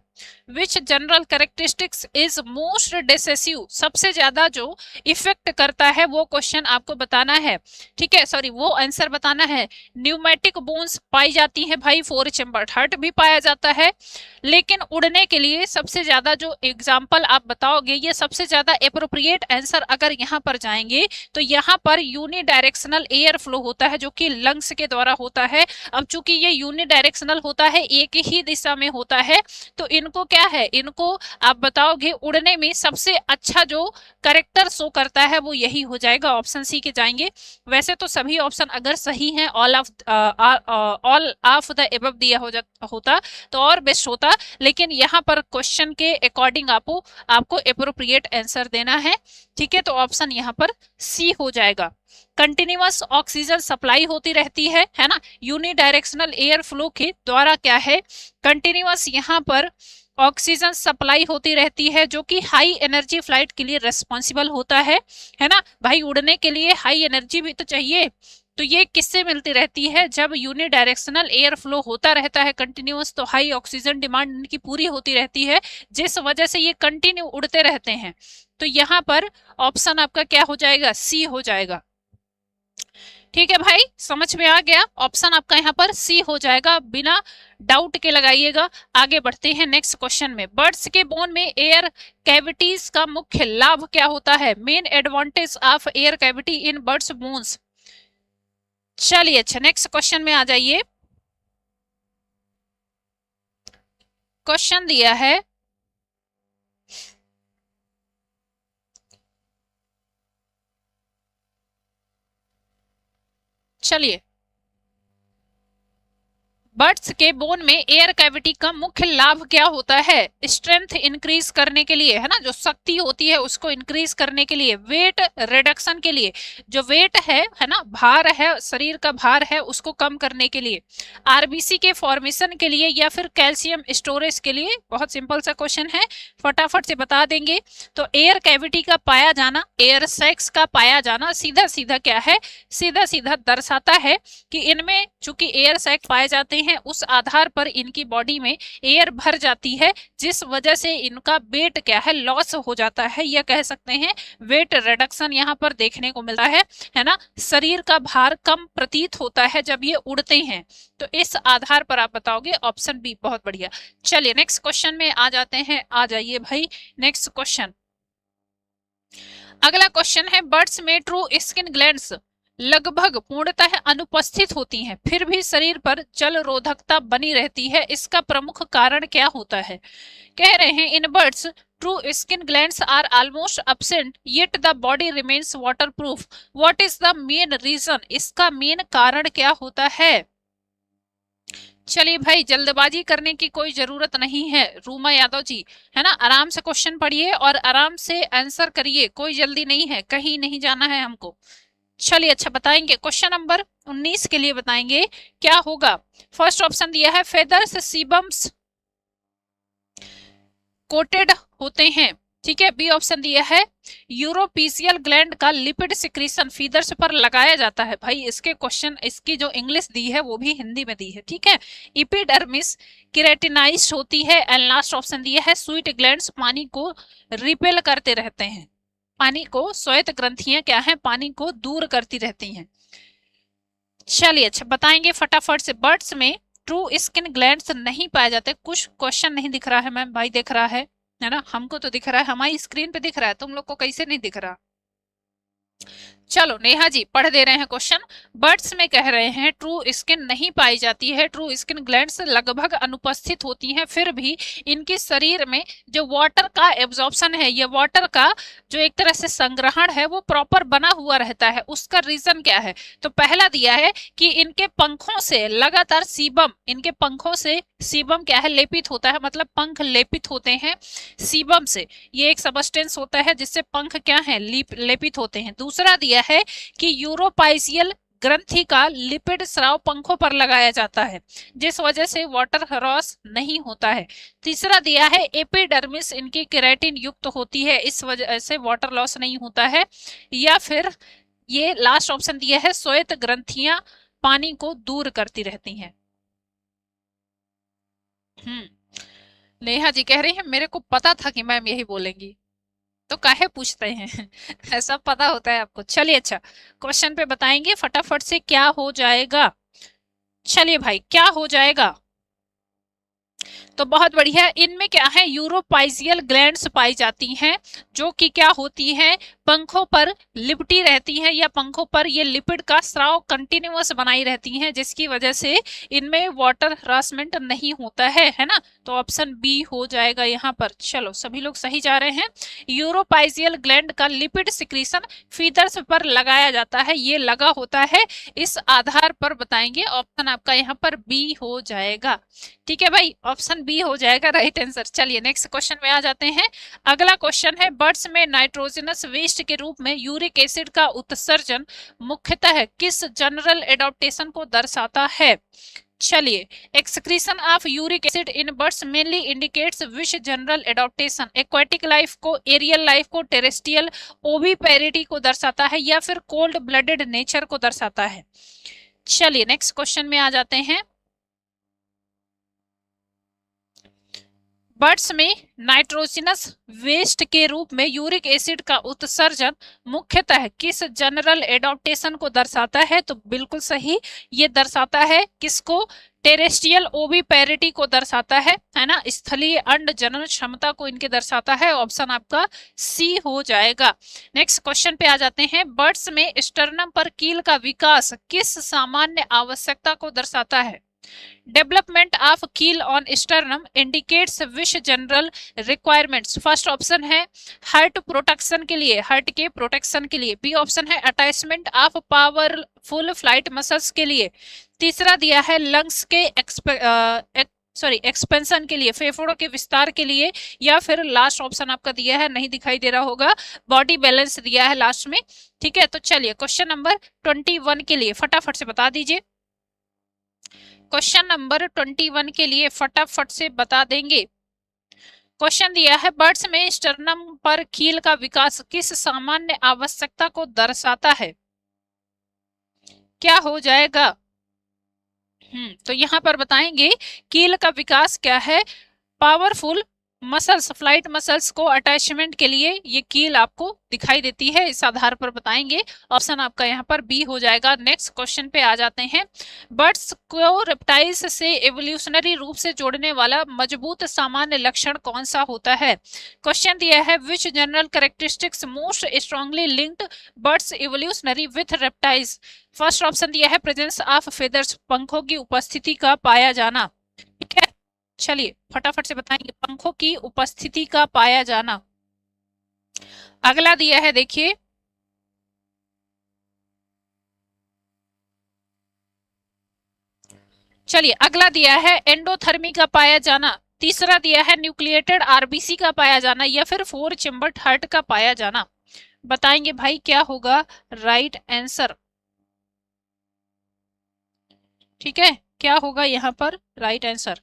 which general characteristics is most decisive, सबसे ज्यादा जो इफेक्ट करता है वो क्वेश्चन आपको बताना है। ठीक है, सॉरी वो आंसर बताना है। न्यूमेटिक बोन्स पाई जाती है भाई, 4 चैम्बर्ड हार्ट भी पाया जाता है, लेकिन उड़ने के लिए सबसे ज्यादा जो एग्जाम्पल आप बताओगे, ये सबसे ज्यादा एप्रोप्रिएट आंसर अगर यहाँ पर जाएंगे तो यहाँ पर यूनिडायरेक्शनल एयर फ्लो होता है, जो कि लंग्स के द्वारा होता है। अब चूंकि ये यूनिडायरेक्शनल होता है, एक ही दिशा में होता है, तो इन इनको क्या है, इनको आप बताओगे उड़ने में सबसे अच्छा जो करेक्टर शो करता है वो यही हो जाएगा, ऑप्शन सी के जाएंगे। वैसे तो सभी ऑप्शन अगर सही हैं, ऑल ऑफ द एबव दिया होता तो और बेस्ट होता, लेकिन यहाँ पर क्वेश्चन के अकॉर्डिंग आपको अप्रोप्रिएट आंसर देना है। ठीक है, तो ऑप्शन यहाँ पर सी हो जाएगा। कंटिन्यूअस ऑक्सीजन सप्लाई होती रहती है ना, यूनिडायरेक्शनल एयर फ्लो के द्वारा क्या है, कंटिन्यूअस यहाँ पर ऑक्सीजन सप्लाई होती रहती है, जो कि हाई एनर्जी फ्लाइट के लिए रेस्पॉन्सिबल होता है ना। भाई उड़ने के लिए हाई एनर्जी भी तो चाहिए, तो ये किससे मिलती रहती है, जब यूनिडायरेक्शनल एयर फ्लो होता रहता है कंटिन्यूअस, तो हाई ऑक्सीजन डिमांड इनकी पूरी होती रहती है, जिस वजह से ये कंटिन्यू उड़ते रहते हैं। तो यहाँ पर ऑप्शन आपका क्या हो जाएगा, सी हो जाएगा। ठीक है भाई, समझ में आ गया, ऑप्शन आपका यहाँ पर सी हो जाएगा, बिना डाउट के लगाइएगा। आगे बढ़ते हैं नेक्स्ट क्वेश्चन में। बर्ड्स के बोन में एयर कैविटीज का मुख्य लाभ क्या होता है, main advantage of air cavity in birds bones. चलिए अच्छा, नेक्स्ट क्वेश्चन में आ जाइए। क्वेश्चन दिया है, चलिए, बर्ड्स के बोन में एयर कैविटी का मुख्य लाभ क्या होता है, स्ट्रेंथ इंक्रीज करने के लिए, है ना, जो शक्ति होती है उसको इंक्रीज करने के लिए, वेट रिडक्शन के लिए, जो वेट है ना, भार है, शरीर का भार है उसको कम करने के लिए, आरबीसी के फॉर्मेशन के लिए, या फिर कैल्शियम स्टोरेज के लिए। बहुत सिंपल सा क्वेश्चन है, फटाफट से बता देंगे। तो एयर कैविटी का पाया जाना, एयर सैक्स का पाया जाना सीधा सीधा क्या है, सीधा सीधा दर्शाता है कि इनमें चूंकि एयर सैक पाए जाते हैं, उस आधार पर इनकी बॉडी में एयर भर जाती है, जिस वजह से इनका वेट क्या है, लॉस हो जाता है, या कह सकते हैं वेट रिडक्शन यहाँ पर देखने को मिलता है ना। शरीर का भार कम प्रतीत होता है जब ये उड़ते हैं, तो इस आधार पर आप बताओगे ऑप्शन बी। बहुत बढ़िया, चलिए नेक्स्ट क्वेश्चन में आ जाते हैं, आ जाइए भाई नेक्स्ट क्वेश्चन। अगला क्वेश्चन है, बर्ड्स में ट्रू स्किन ग्लैंड्स लगभग पूर्णतः अनुपस्थित होती हैं, फिर भी शरीर पर जल रोधकता बनी रहती है, इसका प्रमुख कारण क्या होता है। कह रहे हैं, in birds true skin glands are almost absent yet the body remains waterproof, what is the main reason, इसका मेन कारण क्या होता है। चलिए भाई, जल्दबाजी करने की कोई जरूरत नहीं है रूमा यादव जी, है ना, आराम से क्वेश्चन पढ़िए और आराम से आंसर करिए, कोई जल्दी नहीं है, कहीं नहीं जाना है हमको। चलिए अच्छा, बताएंगे क्वेश्चन नंबर 19 के लिए बताएंगे क्या होगा। फर्स्ट ऑप्शन दिया है, फेदर्स सीबम्स कोटेड होते हैं, ठीक है। बी ऑप्शन दिया है, यूरोपीसियल ग्लैंड का लिपिड सिक्रीशन फीदर्स पर लगाया जाता है। भाई इसके क्वेश्चन, इसकी जो इंग्लिश दी है वो भी हिंदी में दी है, ठीक है। इपिडर्मिस केराटिनाइज्ड होती है, एंड लास्ट ऑप्शन दिया है, स्वीट ग्लैंड्स पानी को रिपेल करते रहते हैं, पानी को, श्वेत ग्रंथियां क्या है, पानी को दूर करती रहती हैं। चलिए अच्छा, बताएंगे फटाफट से। बर्ड्स में ट्रू स्किन ग्लैंड्स नहीं पाए जाते, कुछ क्वेश्चन नहीं दिख रहा है मैम, भाई दिख रहा है ना, हमको तो दिख रहा है, हमारी स्क्रीन पे दिख रहा है, तुम लोग को कैसे नहीं दिख रहा। चलो नेहा जी पढ़ दे रहे हैं क्वेश्चन। बर्ड्स में कह रहे हैं ट्रू स्किन नहीं पाई जाती है, ट्रू स्किन ग्लैंड्स लगभग अनुपस्थित होती हैं, फिर भी इनके शरीर में जो वाटर का एब्जॉर्प्शन है, या वाटर का जो एक तरह से संग्रहण है, वो प्रॉपर बना हुआ रहता है। उसका रीजन क्या है, तो पहला दिया है कि इनके पंखों से लगातार सीबम, इनके पंखों से सीबम क्या है, लेपित होता है, मतलब पंख लेपित होते हैं सीबम से। ये एक सबस्टेंस होता है जिससे पंख क्या है, लेपित होते हैं। दूसरा दिया है कि यूरोपाइसियल ग्रंथि का लिपिड स्राव पंखों पर लगाया जाता है, जिस वजह से वाटर हरॉस नहीं होता है। तीसरा दिया है, एपिडर्मिस इनकी केराटिन युक्त होती है, इस वजह से वाटर लॉस नहीं होता है। या फिर ये लास्ट ऑप्शन दिया है, श्वेत ग्रंथियां पानी को दूर करती रहती हैं। नेहा जी कह रही है, मेरे को पता था कि मैम यही बोलेंगी, तो काहे पूछते हैं ऐसा पता होता है आपको। चलिए अच्छा, क्वेश्चन पे बताएंगे फटाफट से क्या हो जाएगा। चलिए भाई, क्या हो जाएगा, तो बहुत बढ़िया। इनमें क्या है, यूरोपाइजियल ग्लैंड्स पाई जाती हैं, जो कि क्या होती हैं, पंखों पर लिपटी रहती हैं, या पंखों पर ये लिपिड का स्राव कंटिन्यूअस बनाई रहती हैं, जिसकी वजह से इनमें वाटर हरासमेंट नहीं होता है ना। तो ऑप्शन बी हो जाएगा यहाँ पर। चलो सभी लोग सही जा रहे हैं। यूरोपाइजियल ग्लैंड का लिपिड सिक्रीशन फीदर्स पर लगाया जाता है, ये लगा होता है, इस आधार पर बताएंगे। ऑप्शन आपका यहाँ पर बी हो जाएगा। ठीक है भाई, ऑप्शन बी हो जाएगा राइट आंसर। चलिए नेक्स्ट क्वेश्चन में आ जाते हैं। अगला क्वेश्चन है, बर्ड्स में नाइट्रोजनस वेस्ट के रूप में यूरिक एसिड का उत्सर्जन मुख्यतः किस जनरल एडॉप्टेशन को दर्शाता है? चलिए, excretion of uric acid in birds mainly indicates which general adaptation? Aquatic life को, एरियल लाइफ को, टेरेस्ट्रियल ओविपेरिटी को दर्शाता है, या फिर कोल्ड ब्लडेड नेचर को दर्शाता है? चलिए नेक्स्ट क्वेश्चन में आ जाते हैं। बर्ड्स में नाइट्रोजनस वेस्ट के रूप में यूरिक एसिड का उत्सर्जन मुख्यतः किस जनरल एडॉप्टेशन को दर्शाता है? तो बिल्कुल सही, ये दर्शाता है किसको? टेरेस्ट्रियल ओविपेरिटी को दर्शाता है ना, स्थलीय अंड जनन क्षमता को इनके दर्शाता है। ऑप्शन आपका सी हो जाएगा। नेक्स्ट क्वेश्चन पे आ जाते हैं। बर्ड्स में स्टर्नम पर कील का विकास किस सामान्य आवश्यकता को दर्शाता है? डेवलपमेंट ऑफ कील on sternum indicates which general requirements? First option है हार्ट प्रोटेक्शन के लिए, हार्ट के प्रोटेक्शन के लिए। बी ऑप्शन है attachment of powerful flight muscles के लिए। तीसरा दिया है लंग्स के एक्सपेंशन के लिए, फेफड़ों के विस्तार के लिए। या फिर लास्ट ऑप्शन आपका दिया है, नहीं दिखाई दे रहा होगा, बॉडी बैलेंस दिया है लास्ट में। ठीक है, तो चलिए क्वेश्चन नंबर 21 के लिए फटाफट से बता दीजिए। क्वेश्चन नंबर 21 के लिए फटाफट से बता देंगे। क्वेश्चन दिया है, बर्ड्स में स्टर्नम पर कील का विकास किस सामान्य आवश्यकता को दर्शाता है? क्या हो जाएगा? तो यहां पर बताएंगे कील का विकास क्या है, पावरफुल मसल्स, फ्लाइट मसल्स को अटैचमेंट के लिए ये कील आपको दिखाई देती है, इस आधार पर बताएंगे। ऑप्शन आपका यहाँ पर बी हो जाएगा। नेक्स्ट क्वेश्चन पे आ जाते हैं। बर्ड्स को रेप्टाइल्स से एवोल्यूशनरी रूप से जोड़ने वाला मजबूत सामान्य लक्षण कौन सा होता है? क्वेश्चन दिया है, which general characteristics most strongly linked birds evolutionary with reptiles? First option दिया है प्रेजेंस ऑफ फेदर्स, पंखों की उपस्थिति का पाया जाना। ठीक है, चलिए फटाफट से बताएंगे, पंखों की उपस्थिति का पाया जाना। अगला दिया है, देखिए चलिए अगला दिया है एंडोथर्मी का पाया जाना। तीसरा दिया है न्यूक्लिएटेड आरबीसी का पाया जाना, या फिर 4 चेम्बर्ड हार्ट का पाया जाना। बताएंगे भाई क्या होगा राइट आंसर? ठीक है, क्या होगा यहाँ पर राइट आंसर?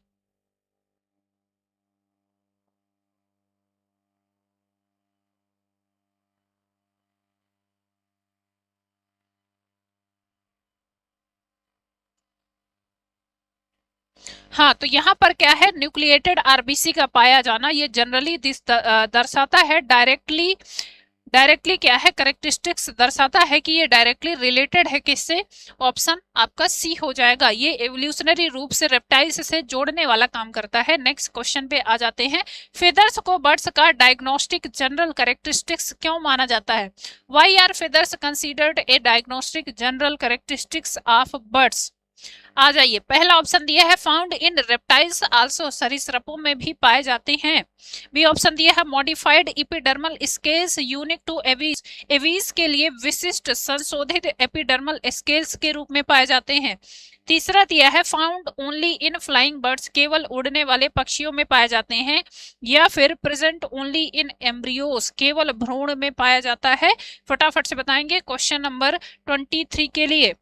हाँ, तो यहाँ पर क्या है, न्यूक्लिएटेड आरबीसी का पाया जाना, ये जनरली दर्शाता है डायरेक्टली क्या है, करेक्टरिस्टिक्स दर्शाता है कि ये डायरेक्टली रिलेटेड है किससे? ऑप्शन आपका सी हो जाएगा, ये एवोल्यूशनरी रूप से रेप्टाइल्स से जोड़ने वाला काम करता है। नेक्स्ट क्वेश्चन पे आ जाते हैं। फेदर्स को बर्ड्स का डायग्नोस्टिक जनरल करेक्टरिस्टिक्स क्यों माना जाता है? Why are feathers considered a diagnostic general characteristics of birds? आ जाइए, पहला ऑप्शन दिया है फाउंड इन रेप्टाइल्स आल्सो, सरीसृपों में भी पाए जाते हैं। बी ऑप्शन दिया है modified epidermal scales unique to aves, aves के लिए विशिष्ट संशोधित एपिडर्मल स्केल्स के रूप में पाए जाते हैं। तीसरा दिया है found only in flying birds, केवल उड़ने वाले पक्षियों में पाए जाते हैं। या फिर प्रेजेंट ओनली इन एम्ब्रियोस, केवल भ्रूण में पाया जाता है। फटाफट से बताएंगे क्वेश्चन नंबर 23 के लिए।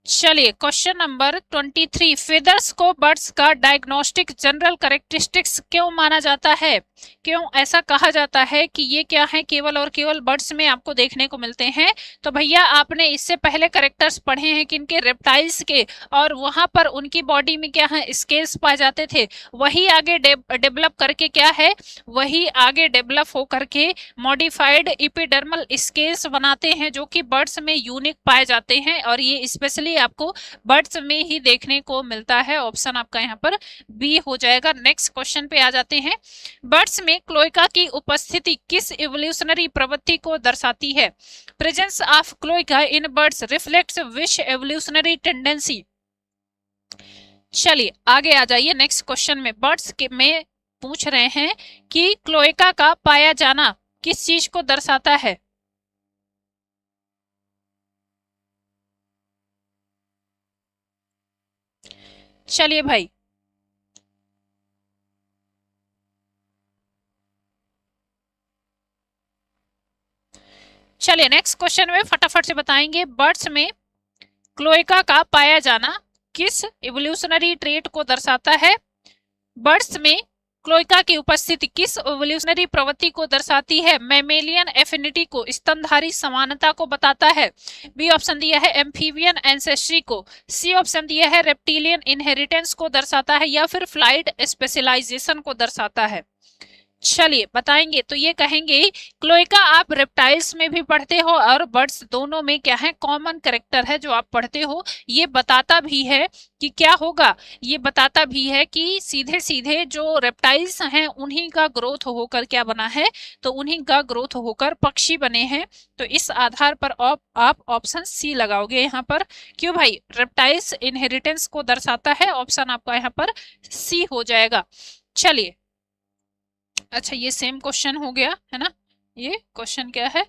चलिए क्वेश्चन नंबर 23, फेदर्स को बर्ड्स का डायग्नोस्टिक जनरल कैरेक्टरिस्टिक्स क्यों माना जाता है? क्यों ऐसा कहा जाता है कि ये क्या है, केवल और केवल बर्ड्स में आपको देखने को मिलते हैं? तो भैया आपने इससे पहले कैरेक्टर्स पढ़े हैं किनके, रेप्टाइल्स के, और वहां पर उनकी बॉडी में क्या है, स्केल्स पाए जाते थे। वही आगे डेवलप करके क्या है, वही आगे डेवलप हो करके मॉडिफाइड एपिडर्मल स्केल्स बनाते हैं, जो कि बर्ड्स में यूनिक पाए जाते हैं। और ये स्पेशली आपको बर्ड्स में ही देखने को मिलता है। ऑप्शन आपका यहाँ पर बी हो जाएगा। नेक्स्ट क्वेश्चन पे आ जाते हैं। बर्ड्स में क्लोएका की उपस्थिति किस इवोल्यूशनरी प्रवृत्ति को दर्शाती है? Presence of cloaca in birds reflects which evolutionary tendency? चलिए आगे आ जाइए। नेक्स्ट क्वेश्चन में बर्ड्स के में पूछ रहे हैं कि क्लोएका का पाया जाना किस चीज को दर्शाता है? चलिए भाई, चलिए नेक्स्ट क्वेश्चन में फटाफट से बताएंगे। बर्ड्स में क्लोएका का पाया जाना किस इवोल्यूशनरी ट्रेट को दर्शाता है? बर्ड्स में क्लोएका की उपस्थिति किस इवोल्यूशनरी प्रवृत्ति को दर्शाती है? मैमेलियन एफिनिटी को, स्तनधारी समानता को बताता है। बी ऑप्शन दिया है एम्फीबियन एंसेस्ट्री को। सी ऑप्शन दिया है रेप्टिलियन इनहेरिटेंस को दर्शाता है, या फिर फ्लाइट स्पेशलाइजेशन को दर्शाता है। चलिए बताएंगे। तो ये कहेंगे क्लोएका आप रेप्टाइल्स में भी पढ़ते हो और बर्ड्स, दोनों में क्या है कॉमन कैरेक्टर है जो आप पढ़ते हो। ये बताता भी है कि क्या होगा, ये बताता भी है कि सीधे सीधे जो रेप्टाइल्स हैं उन्हीं का ग्रोथ होकर क्या बना है, तो उन्हीं का ग्रोथ होकर पक्षी बने हैं। तो इस आधार पर आप ऑप्शन सी लगाओगे यहाँ पर। क्यों भाई? रेप्टाइल्स इनहेरिटेंस को दर्शाता है। ऑप्शन आपका यहाँ पर सी हो जाएगा। चलिए, अच्छा ये सेम क्वेश्चन हो गया है ना, ये क्वेश्चन क्या है?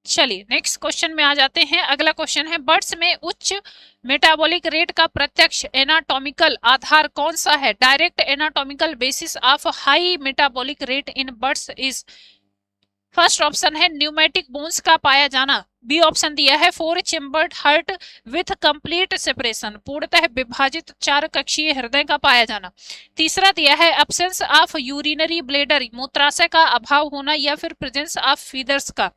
चलिए नेक्स्ट क्वेश्चन में आ जाते हैं। अगला क्वेश्चन है बर्ड्स में उच्च मेटाबॉलिक रेट का प्रत्यक्ष एनाटॉमिकल आधार कौन सा है? Direct anatomical basis of high metabolic rate in birds is. First option है न्यूमेटिक बोन्स का पाया जाना। बी ऑप्शन दिया है 4 chambered heart with complete separation, पूर्णतः विभाजित 4 कक्षीय हृदय का पाया जाना। तीसरा दिया है एब्सेंस ऑफ यूरिनरी ब्लेडर, मूत्राशय का अभाव होना, या फिर प्रेजेंस ऑफ फीदर्स का।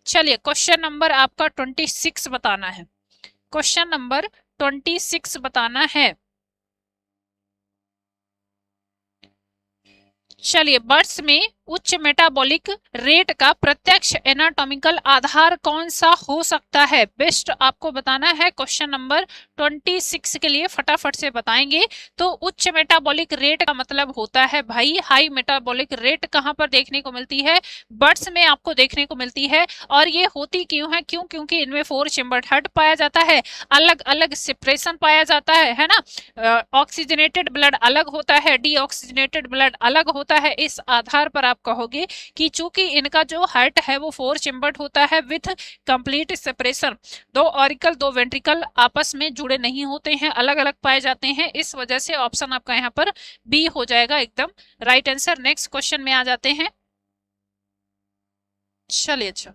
चलिए क्वेश्चन नंबर आपका 26 बताना है। क्वेश्चन नंबर 26 बताना है। चलिए बर्ड्स में उच्च मेटाबॉलिक रेट का प्रत्यक्ष एनाटॉमिकल आधार कौन सा हो सकता है? बेस्ट आपको बताना है। क्वेश्चन नंबर 26 के लिए फटाफट से बताएंगे। तो उच्च मेटाबॉलिक रेट का मतलब होता है भाई हाई मेटाबॉलिक रेट कहां पर देखने को मिलती है? बर्ड्स में आपको देखने को मिलती है। और ये होती क्यों है? क्योंकि इनमें 4 चेम्बर्ड हार्ट पाया जाता है, अलग अलग सेपरेशन पाया जाता है ना। ऑक्सीजनेटेड ब्लड अलग होता है, डीऑक्सीजनेटेड ब्लड अलग होता है। इस आधार पर आप कहोगे कि चूंकि इनका जो हार्ट है वो 4 चेम्बर्ड होता है with complete separation, 2 auricle 2 ventricle आपस में जुड़े नहीं होते हैं, अलग अलग पाए जाते हैं। इस वजह से ऑप्शन आपका यहाँ पर बी हो जाएगा एकदम राइट आंसर। नेक्स्ट क्वेश्चन में आ जाते हैं। चलिए अच्छा,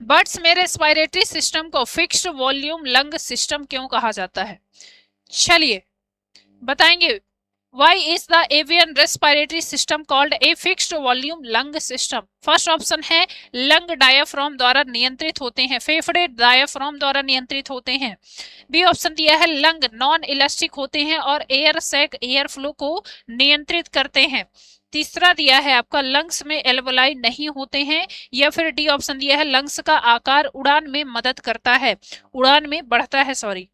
बर्ड्स में रेस्पिरेटरी सिस्टम को फिक्स्ड वॉल्यूम लंग सिस्टम क्यों कहा जाता है? चलिए बताएंगे। Why is the avian respiratory system called a fixed volume lung system? First option है लंग डायाफ्राम द्वारा नियंत्रित होते हैं, फेफड़े डायाफ्राम द्वारा नियंत्रित होते हैं। बी ऑप्शन दिया है लंग नॉन इलास्टिक होते हैं और एयर सैक एयर फ्लो को नियंत्रित करते हैं। तीसरा दिया है आपका लंग्स में एल्वोलाई नहीं होते हैं, या फिर डी ऑप्शन दिया है लंग्स का आकार उड़ान में मदद करता है, उड़ान में बढ़ता है। सॉरी,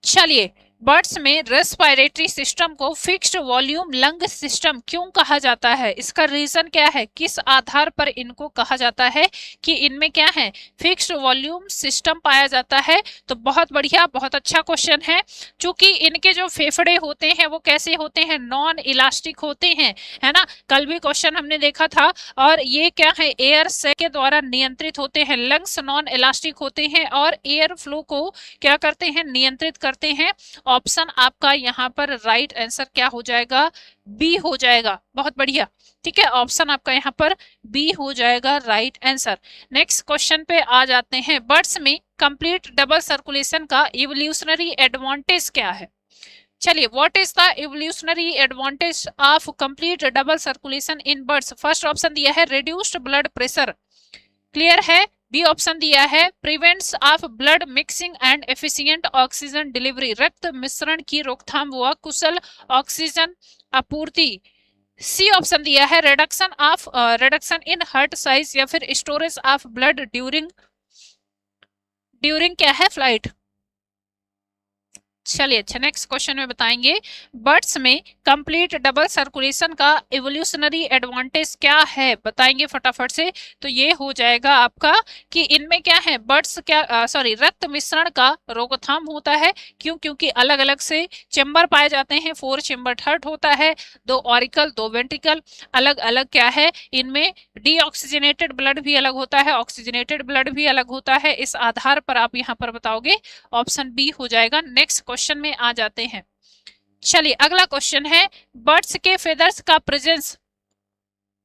चलिए बर्ड्स में रेस्पिरेटरी सिस्टम को फिक्स्ड वॉल्यूम लंग सिस्टम क्यों कहा जाता है? इसका रीजन क्या है? किस आधार पर इनको कहा जाता है कि इनमें क्या है फिक्स्ड वॉल्यूम सिस्टम पाया जाता है? तो बहुत बढ़िया, बहुत अच्छा क्वेश्चन है। चूंकि इनके जो फेफड़े होते हैं वो कैसे होते हैं? नॉन इलास्टिक होते हैं, है ना। कल भी क्वेश्चन हमने देखा था। और ये क्या है एयर सैक के द्वारा नियंत्रित होते हैं। लंग्स नॉन इलास्टिक होते हैं और एयर फ्लो को क्या करते हैं? नियंत्रित करते हैं। ऑप्शन आपका यहाँ पर राइट आंसर क्या हो जाएगा? बी हो जाएगा। बहुत बढ़िया, ठीक है, ऑप्शन आपका यहाँ पर बी हो जाएगा राइट आंसर। नेक्स्ट क्वेश्चन पे आ जाते हैं। बर्ड्स में कंप्लीट डबल सर्कुलेशन का इवोल्यूशनरी एडवांटेज क्या है? चलिए, what is the evolutionary advantage of complete double circulation in birds? First option दिया है रिड्यूस्ड ब्लड प्रेशर, क्लियर है। बी ऑप्शन दिया है prevents of blood mixing and efficient oxygen delivery, रक्त मिश्रण की रोकथाम व कुशल ऑक्सीजन आपूर्ति। सी ऑप्शन दिया है रिडक्शन इन हार्ट साइज, या फिर storage of blood during during क्या है, फ्लाइट। चलिए अच्छा, नेक्स्ट क्वेश्चन में बताएंगे बर्ड्स में कंप्लीट डबल सर्कुलेशन का एवोल्यूशनरी एडवांटेज क्या है, बताएंगे फटाफट से। तो ये हो जाएगा आपका कि इनमें क्या है, बर्ड्स क्या सॉरी रक्त मिश्रण का रोकथाम होता है। क्यों? क्योंकि अलग अलग से चेम्बर पाए जाते हैं, 4 चेम्बर थर्ड होता है, 2 ऑरिकल 2 वेंट्रिकल, अलग अलग क्या है इनमें, डीऑक्सीजनेटेड ब्लड भी अलग होता है, ऑक्सीजनेटेड ब्लड भी अलग होता है। इस आधार पर आप यहाँ पर बताओगे ऑप्शन बी हो जाएगा। नेक्स्ट क्वेश्चन में आ जाते हैं। चलिए अगला क्वेश्चन है, बर्ड्स के फेदर्स का प्रेजेंस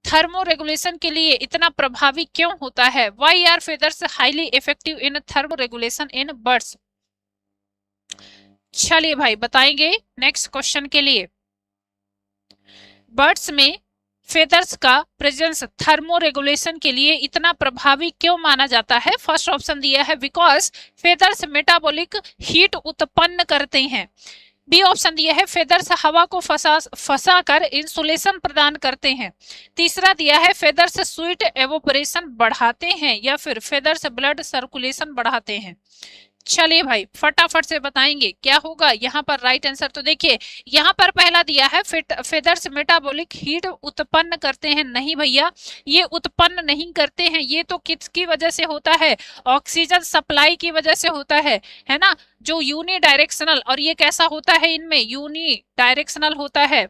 थर्मो रेगुलेशन के लिए इतना प्रभावी क्यों होता है? Why are feathers highly effective in thermoregulation in birds? चलिए भाई बताएंगे नेक्स्ट क्वेश्चन के लिए, बर्ड्स में फेदर्स का प्रेजेंस थर्मो रेगुलेशन के लिए इतना प्रभावी क्यों माना जाता है? फर्स्ट ऑप्शन दिया है बिकॉज फेदर्स मेटाबॉलिक हीट उत्पन्न करते हैं। बी ऑप्शन दिया है फेदर्स हवा को फंसा कर इंसुलेशन प्रदान करते हैं। तीसरा दिया है फेदर्स स्वीट एवोपरेशन बढ़ाते हैं, या फिर फेदर्स ब्लड सर्कुलेशन बढ़ाते हैं। चलिए भाई फटाफट से बताएंगे क्या होगा यहाँ पर राइट आंसर। तो देखिए यहाँ पर पहला दिया है फेदर्स मेटाबॉलिक हीट उत्पन्न करते हैं। नहीं भैया, ये उत्पन्न नहीं करते हैं, ये तो किसकी वजह से होता है, ऑक्सीजन सप्लाई की वजह से होता है ना, जो यूनी डायरेक्शनल। और ये कैसा होता है, इनमें यूनी डायरेक्शनल होता है,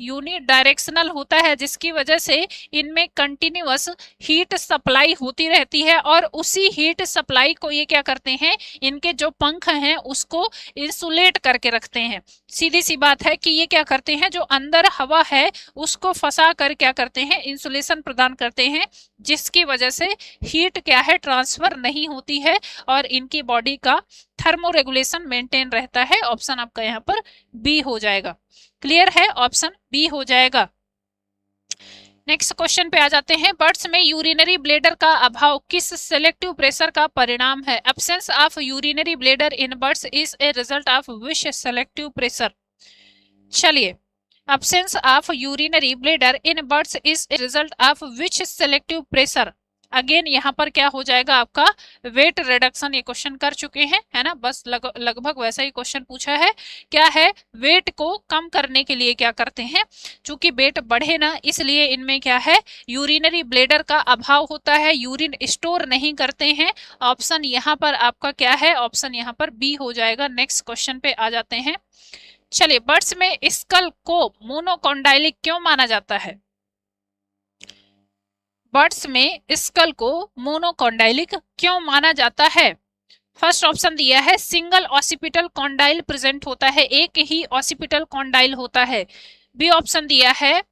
यूनिट डायरेक्शनल होता है, जिसकी वजह से इनमें कंटिन्यूअस हीट सप्लाई होती रहती है। और उसी हीट सप्लाई को ये क्या करते हैं, इनके जो पंख हैं उसको इंसुलेट करके रखते हैं। सीधी सी बात है कि ये क्या करते हैं, जो अंदर हवा है उसको फंसा कर क्या करते हैं, इंसुलेशन प्रदान करते हैं, जिसकी वजह से हीट क्या है, ट्रांसफर नहीं होती है और इनकी बॉडी का थर्मो रेगुलेशन मेंटेन रहता है। ऑप्शन आपका यहाँ पर बी हो जाएगा। क्लियर है, ऑप्शन बी हो जाएगा। नेक्स्ट क्वेश्चन पे आ जाते हैं, बर्ड्स में यूरिनरी ब्लेडर का अभाव किस सेलेक्टिव प्रेशर का परिणाम है? Absence of urinary bladder in birds is a result of which selective pressure? चलिए, absence of urinary bladder in birds is a result of which selective pressure? Again यहाँ पर क्या हो जाएगा आपका, वेट रिडक्शन। ये क्वेश्चन कर चुके हैं है ना, बस लगभग वैसा ही क्वेश्चन पूछा है। क्या है, वेट को कम करने के लिए क्या करते हैं, चूंकि वेट बढ़े ना इसलिए इनमें क्या है, यूरिनरी ब्लेडर का अभाव होता है, यूरिन स्टोर नहीं करते हैं। ऑप्शन यहाँ पर आपका क्या है, ऑप्शन यहाँ पर बी हो जाएगा। नेक्स्ट क्वेश्चन पे आ जाते हैं। चलिए, बर्ड्स में स्कल को मोनोकॉन्डाइलिक क्यों माना जाता है? बर्ड्स में स्कल को मोनोकॉन्डाइलिक क्यों माना जाता है? फर्स्ट ऑप्शन दिया है सिंगल ऑसिपिटल कॉन्डाइल प्रेजेंट होता है, एक ही ऑसिपिटल कॉन्डाइल होता है। बी ऑप्शन दिया है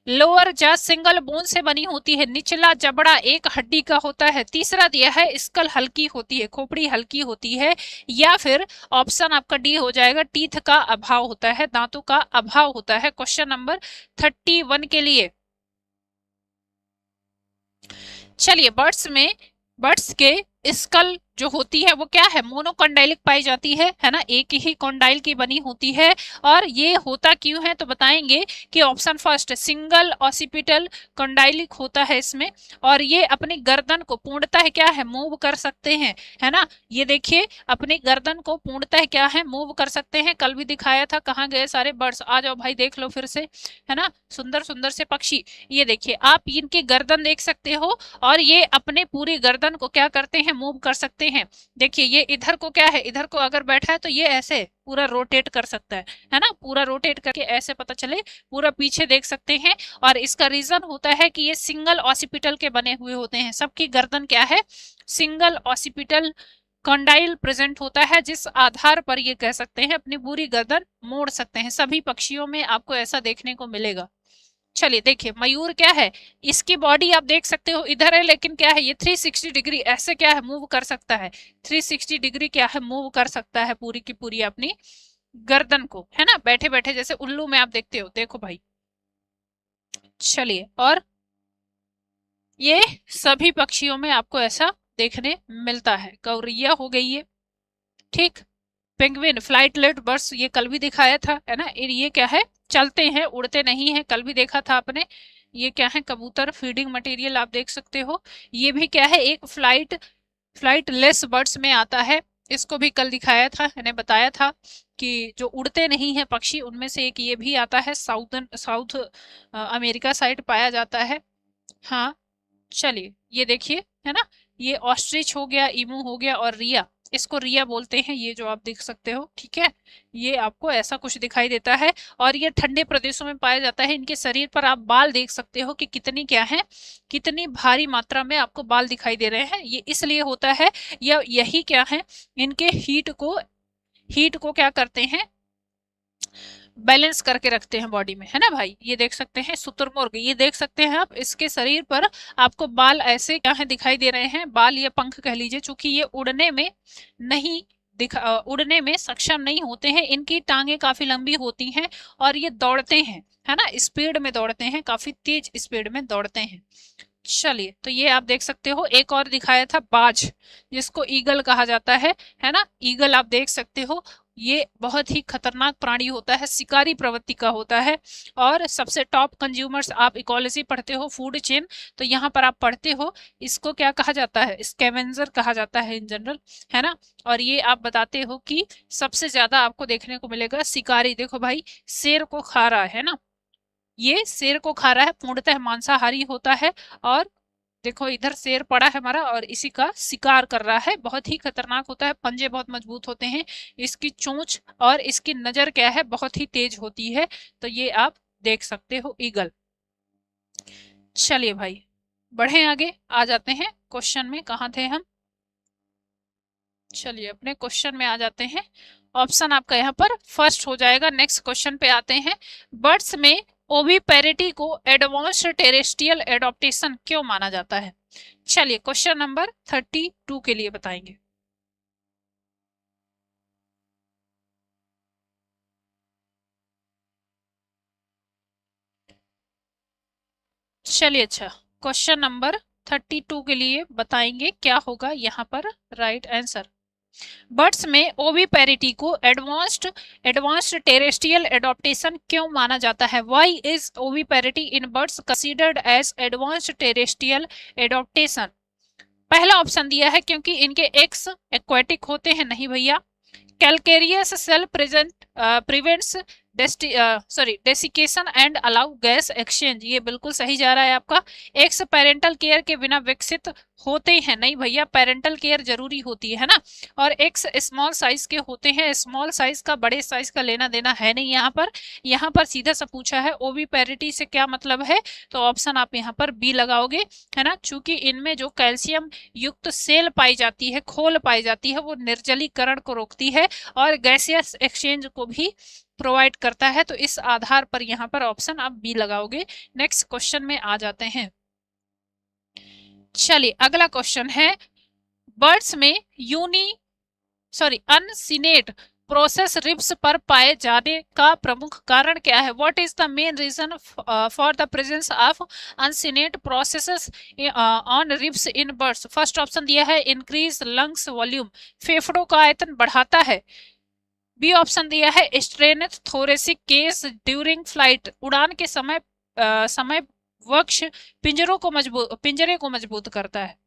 लोअर जा सिंगल बोन से बनी होती है, निचला जबड़ा एक हड्डी का होता है। तीसरा दिया है स्कल हल्की होती है, खोपड़ी हल्की होती है। या फिर ऑप्शन आपका डी हो जाएगा टीथ का अभाव होता है, दांतों का अभाव होता है। क्वेश्चन नंबर 31 के लिए चलिए, बर्ड्स के स्कल जो होती है वो क्या है, मोनोकॉन्डाइलिक पाई जाती है ना, एक ही कॉन्डाइल की बनी होती है। और ये होता क्यों है, तो बताएंगे कि ऑप्शन फर्स्ट सिंगल ऑसिपिटल कॉन्डाइलिक होता है इसमें, और ये अपनी गर्दन को पूर्णतः क्या है, मूव कर सकते हैं, है ना। ये देखिए अपनी गर्दन को पूर्णतः क्या है, मूव कर सकते हैं। कल भी दिखाया था, कहाँ गए सारे बर्ड्स, आ जाओ भाई देख लो फिर से, है ना, सुंदर सुंदर से पक्षी। ये देखिए आप इनकी गर्दन देख सकते हो, और ये अपने पूरी गर्दन को क्या करते हैं, मूव कर सकते हैं। देखिए ये इधर को क्या है, इधर को अगर बैठा है तो ये ऐसे पूरा रोटेट कर सकता है ना, पूरा रोटेट करके ऐसे पता चले पूरा पीछे देख सकते हैं। और इसका रीजन होता है कि ये सिंगल ऑसिपिटल के बने हुए होते हैं, सबकी गर्दन क्या है, सिंगल ऑसिपिटल कॉन्डाइल प्रेजेंट होता है, जिस आधार पर ये कह सकते हैं अपनी पूरी गर्दन मोड़ सकते हैं। सभी पक्षियों में आपको ऐसा देखने को मिलेगा। चलिए देखिए मयूर क्या है, इसकी बॉडी आप देख सकते हो इधर है, लेकिन क्या है ये 360 डिग्री ऐसे क्या है, मूव कर सकता है, 360 डिग्री क्या है, मूव कर सकता है पूरी की पूरी अपनी गर्दन को, है ना, बैठे बैठे जैसे उल्लू में आप देखते हो। देखो भाई, चलिए, और ये सभी पक्षियों में आपको ऐसा देखने मिलता है। गौरैया हो गई है, ठीक, पेंगुइन फ्लाइटलेट बर्ड्स ये कल भी दिखाया था, है ना। ये क्या है, चलते हैं उड़ते नहीं हैं, कल भी देखा था आपने। ये क्या है, कबूतर फीडिंग मटेरियल आप देख सकते हो। ये भी क्या है, एक फ्लाइटलेस बर्ड्स में आता है। इसको भी कल दिखाया था, मैंने बताया था कि जो उड़ते नहीं है पक्षी उनमें से एक ये भी आता है, साउथ अमेरिका साइड पाया जाता है। हाँ चलिए ये देखिए, है ना, ये ऑस्ट्रिच हो गया, इमू हो गया, और रिया, इसको रिया बोलते हैं, ये जो आप देख सकते हो, ठीक है। ये आपको ऐसा कुछ दिखाई देता है और ये ठंडे प्रदेशों में पाया जाता है। इनके शरीर पर आप बाल देख सकते हो कि कितनी क्या है, कितनी भारी मात्रा में आपको बाल दिखाई दे रहे हैं। ये इसलिए होता है, या यही क्या है, इनके हीट को क्या करते हैं, बैलेंस करके रखते हैं बॉडी में, है ना भाई। ये देख सकते हैं शुतुरमुर्ग, ये देख सकते हैं आप, इसके शरीर पर आपको बाल ऐसे क्या है दिखाई दे रहे हैं, बाल या पंख कह लीजिए, चूंकि ये उड़ने में नहीं उड़ने में सक्षम नहीं होते हैं। इनकी टांगे काफी लंबी होती हैं और ये दौड़ते हैं, है ना, स्पीड में दौड़ते हैं, काफी तेज स्पीड में दौड़ते हैं। चलिए तो ये आप देख सकते हो। एक और दिखाया था बाज, जिसको ईगल कहा जाता है ना। ईगल आप देख सकते हो, ये बहुत ही खतरनाक प्राणी होता है, शिकारी प्रवृत्ति का होता है। और सबसे टॉप कंज्यूमर्स, आप इकोलॉजी पढ़ते हो, फूड चेन, तो यहाँ पर आप पढ़ते हो, इसको क्या कहा जाता है, स्कैवेंजर कहा जाता है इन जनरल, है ना। और ये आप बताते हो कि सबसे ज्यादा आपको देखने को मिलेगा शिकारी। देखो भाई, शेर को खा रहा है ना, ये शेर को खा रहा है, पूर्णतः मांसाहारी होता है। और देखो इधर शेर पड़ा है हमारा और इसी का शिकार कर रहा है। बहुत ही खतरनाक होता है, पंजे बहुत मजबूत होते हैं, इसकी चोंच और इसकी नजर क्या है, बहुत ही तेज होती है। तो ये आप देख सकते हो ईगल। चलिए भाई बढ़े आगे, आ जाते हैं क्वेश्चन में, कहाँ थे हम। चलिए अपने क्वेश्चन में आ जाते हैं। ऑप्शन आपका यहाँ पर फर्स्ट हो जाएगा। नेक्स्ट क्वेश्चन पे आते हैं। बर्ड्स में ओविपेरिटी को एडवांस्ड टेरेस्ट्रियल एडॉप्टेशन क्यों माना जाता है। चलिए क्वेश्चन नंबर 32 के लिए बताएंगे। चलिए अच्छा, क्वेश्चन नंबर 32 के लिए बताएंगे क्या होगा यहाँ पर राइट आंसर। बर्ड्स में ओविपेरिटी को एडवांस्ड टेरेस्ट्रियल एडॉप्टेशन क्यों माना जाता है। Why is oviparity in birds considered as advanced terrestrial adaptation. पहला ऑप्शन दिया है क्योंकि इनके एग्स एक्वाटिक होते हैं, नहीं भैया। Calcareous shell prevents desiccation and allow gas exchange, ये बिल्कुल सही जा रहा है आपका। एक्स पेरेंटल केयर के बिना विकसित होते हैं, नहीं भैया, पेरेंटल केयर जरूरी होती है ना। और एक्स स्मॉल साइज के होते हैं, स्मॉल साइज का बड़े साइज का लेना देना है नहीं यहाँ पर सीधा सा पूछा है ओविपेरिटी से क्या मतलब है, तो ऑप्शन आप यहाँ पर बी लगाओगे, है ना। चूंकि इनमें जो कैल्शियम युक्त सेल पाई जाती है, खोल पाई जाती है, वो निर्जलीकरण को रोकती है और गैसियस एक्सचेंज को भी प्रोवाइड करता है। तो इस आधार पर यहाँ पर ऑप्शन आप बी लगाओगे। नेक्स्ट क्वेश्चन में आ जाते हैं। चलिए अगला क्वेश्चन है। बर्ड्स में अनसीनेट प्रोसेस रिब्स पर पाए जाने का प्रमुख कारण क्या है। What is the main reason for the presence of uncinate processes on ribs in birds. First option दिया है इंक्रीज लंग्स वॉल्यूम, फेफड़ों का आयतन बढ़ाता है। बी ऑप्शन दिया है strength thoracic case during flight, उड़ान के समय वक्ष पिंजरे को मजबूत करता है।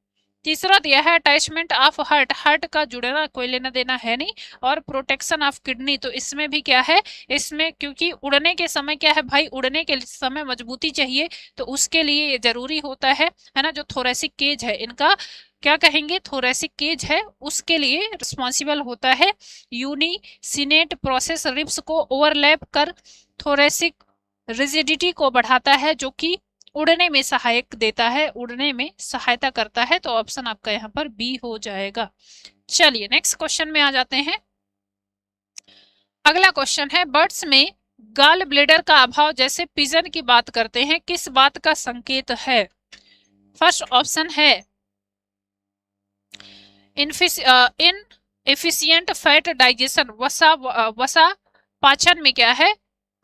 तीसरा दिया है अटैचमेंट ऑफ हार्ट का जुड़ना कोई लेना देना है नहीं। और प्रोटेक्शन ऑफ किडनी, तो इसमें भी क्या है, इसमें क्योंकि उड़ने के समय क्या है भाई, उड़ने के समय मजबूती चाहिए, तो उसके लिए ये जरूरी होता है ना। जो थोरेसिक केज है इनका, क्या कहेंगे, थोरेसिक केज है, उसके लिए रिस्पॉन्सिबल होता है। यूनिसिनेट प्रोसेस रिब्स को ओवरलैप कर थोरेसिक रिजिडिटी को बढ़ाता है, जो कि उड़ने में सहायक देता है, उड़ने में सहायता करता है। तो ऑप्शन आपका यहाँ पर बी हो जाएगा। चलिए नेक्स्ट क्वेश्चन में आ जाते हैं। अगला क्वेश्चन है, बर्ड्स में गाल ब्लेडर का अभाव जैसे पिजन की बात करते हैं, किस बात का संकेत है। फर्स्ट ऑप्शन है इनएफिशिएंट फैट डाइजेशन, वसा पाचन में क्या है,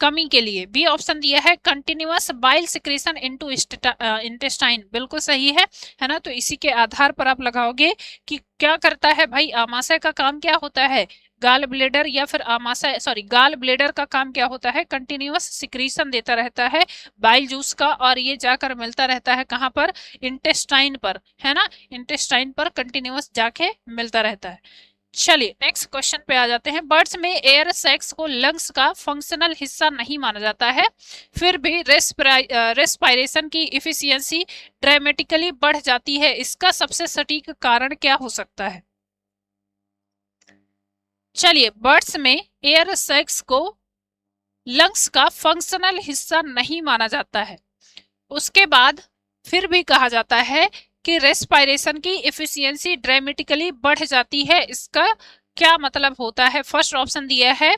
कमी के लिए। बी ऑप्शन दिया है continuous bile secretion into intestine, बिल्कुल सही है ना। तो इसी के आधार पर आप लगाओगे कि क्या करता है भाई, आमाशय का काम क्या होता है, गाल ब्लेडर या फिर आमाशय, सॉरी गाल ब्लेडर का काम क्या होता है, कंटिन्यूअस सिक्रीशन देता रहता है बाइल जूस का, और ये जाकर मिलता रहता है कहाँ पर, इंटेस्टाइन पर, है ना, इंटेस्टाइन पर कंटिन्यूअस जाके मिलता रहता है। चलिए नेक्स्ट क्वेश्चन पे आ जाते हैं। बर्ड्स में एयर सैक्स को लंग्स का फंक्शनल हिस्सा नहीं माना जाता है, फिर भी रेस्पिरेशन की इफिशियंसी ड्रामेटिकली बढ़ जाती है, इसका सबसे सटीक कारण क्या हो सकता है। चलिए, बर्ड्स में एयर सैक्स को लंग्स का फंक्शनल हिस्सा नहीं माना जाता है, उसके बाद फिर भी कहा जाता है कि रेस्पिरेशन की एफिशिएंसी ड्रामेटिकली बढ़ जाती है, इसका क्या मतलब होता है। फर्स्ट ऑप्शन दिया है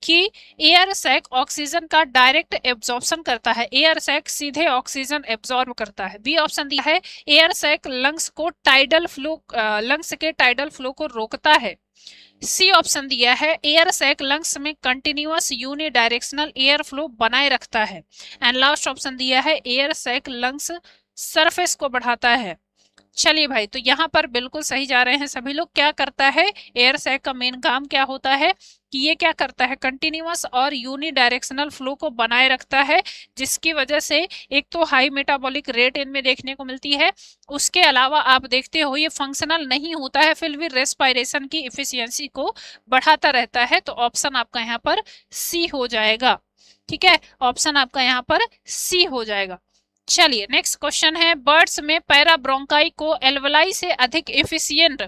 कि एयर सैक ऑक्सीजन का डायरेक्ट एब्जॉर्प्शन करता है, एयर सैक सीधे ऑक्सीजन एब्जॉर्ब करता है। बी ऑप्शन दिया है एयर सैक लंग्स के टाइडल फ्लो को रोकता है। सी ऑप्शन दिया है एयर सैक लंग्स में कंटिन्यूअस यूनिडायरेक्शनल एयर फ्लो बनाए रखता है। एंड लास्ट ऑप्शन दिया है एयर सैक लंग्स सरफेस को बढ़ाता है। चलिए भाई, तो यहाँ पर बिल्कुल सही जा रहे हैं सभी लोग। क्या करता है एयर सैक का मेन काम, क्या होता है कि ये क्या करता है, कंटिन्यूअस और यूनिडायरेक्शनल फ्लो को बनाए रखता है, जिसकी वजह से एक तो हाई मेटाबॉलिक रेट इनमें देखने को मिलती है, उसके अलावा आप देखते हो ये फंक्शनल नहीं होता है, फिर भी रेस्पिरेशन की इफिशियंसी को बढ़ाता रहता है। तो ऑप्शन आपका यहाँ पर सी हो जाएगा। ठीक है, ऑप्शन आपका यहाँ पर सी हो जाएगा। चलिए नेक्स्ट क्वेश्चन है, बर्ड्स में पैराब्रोंकाई को एल्वलाई से अधिक एफिशिएंट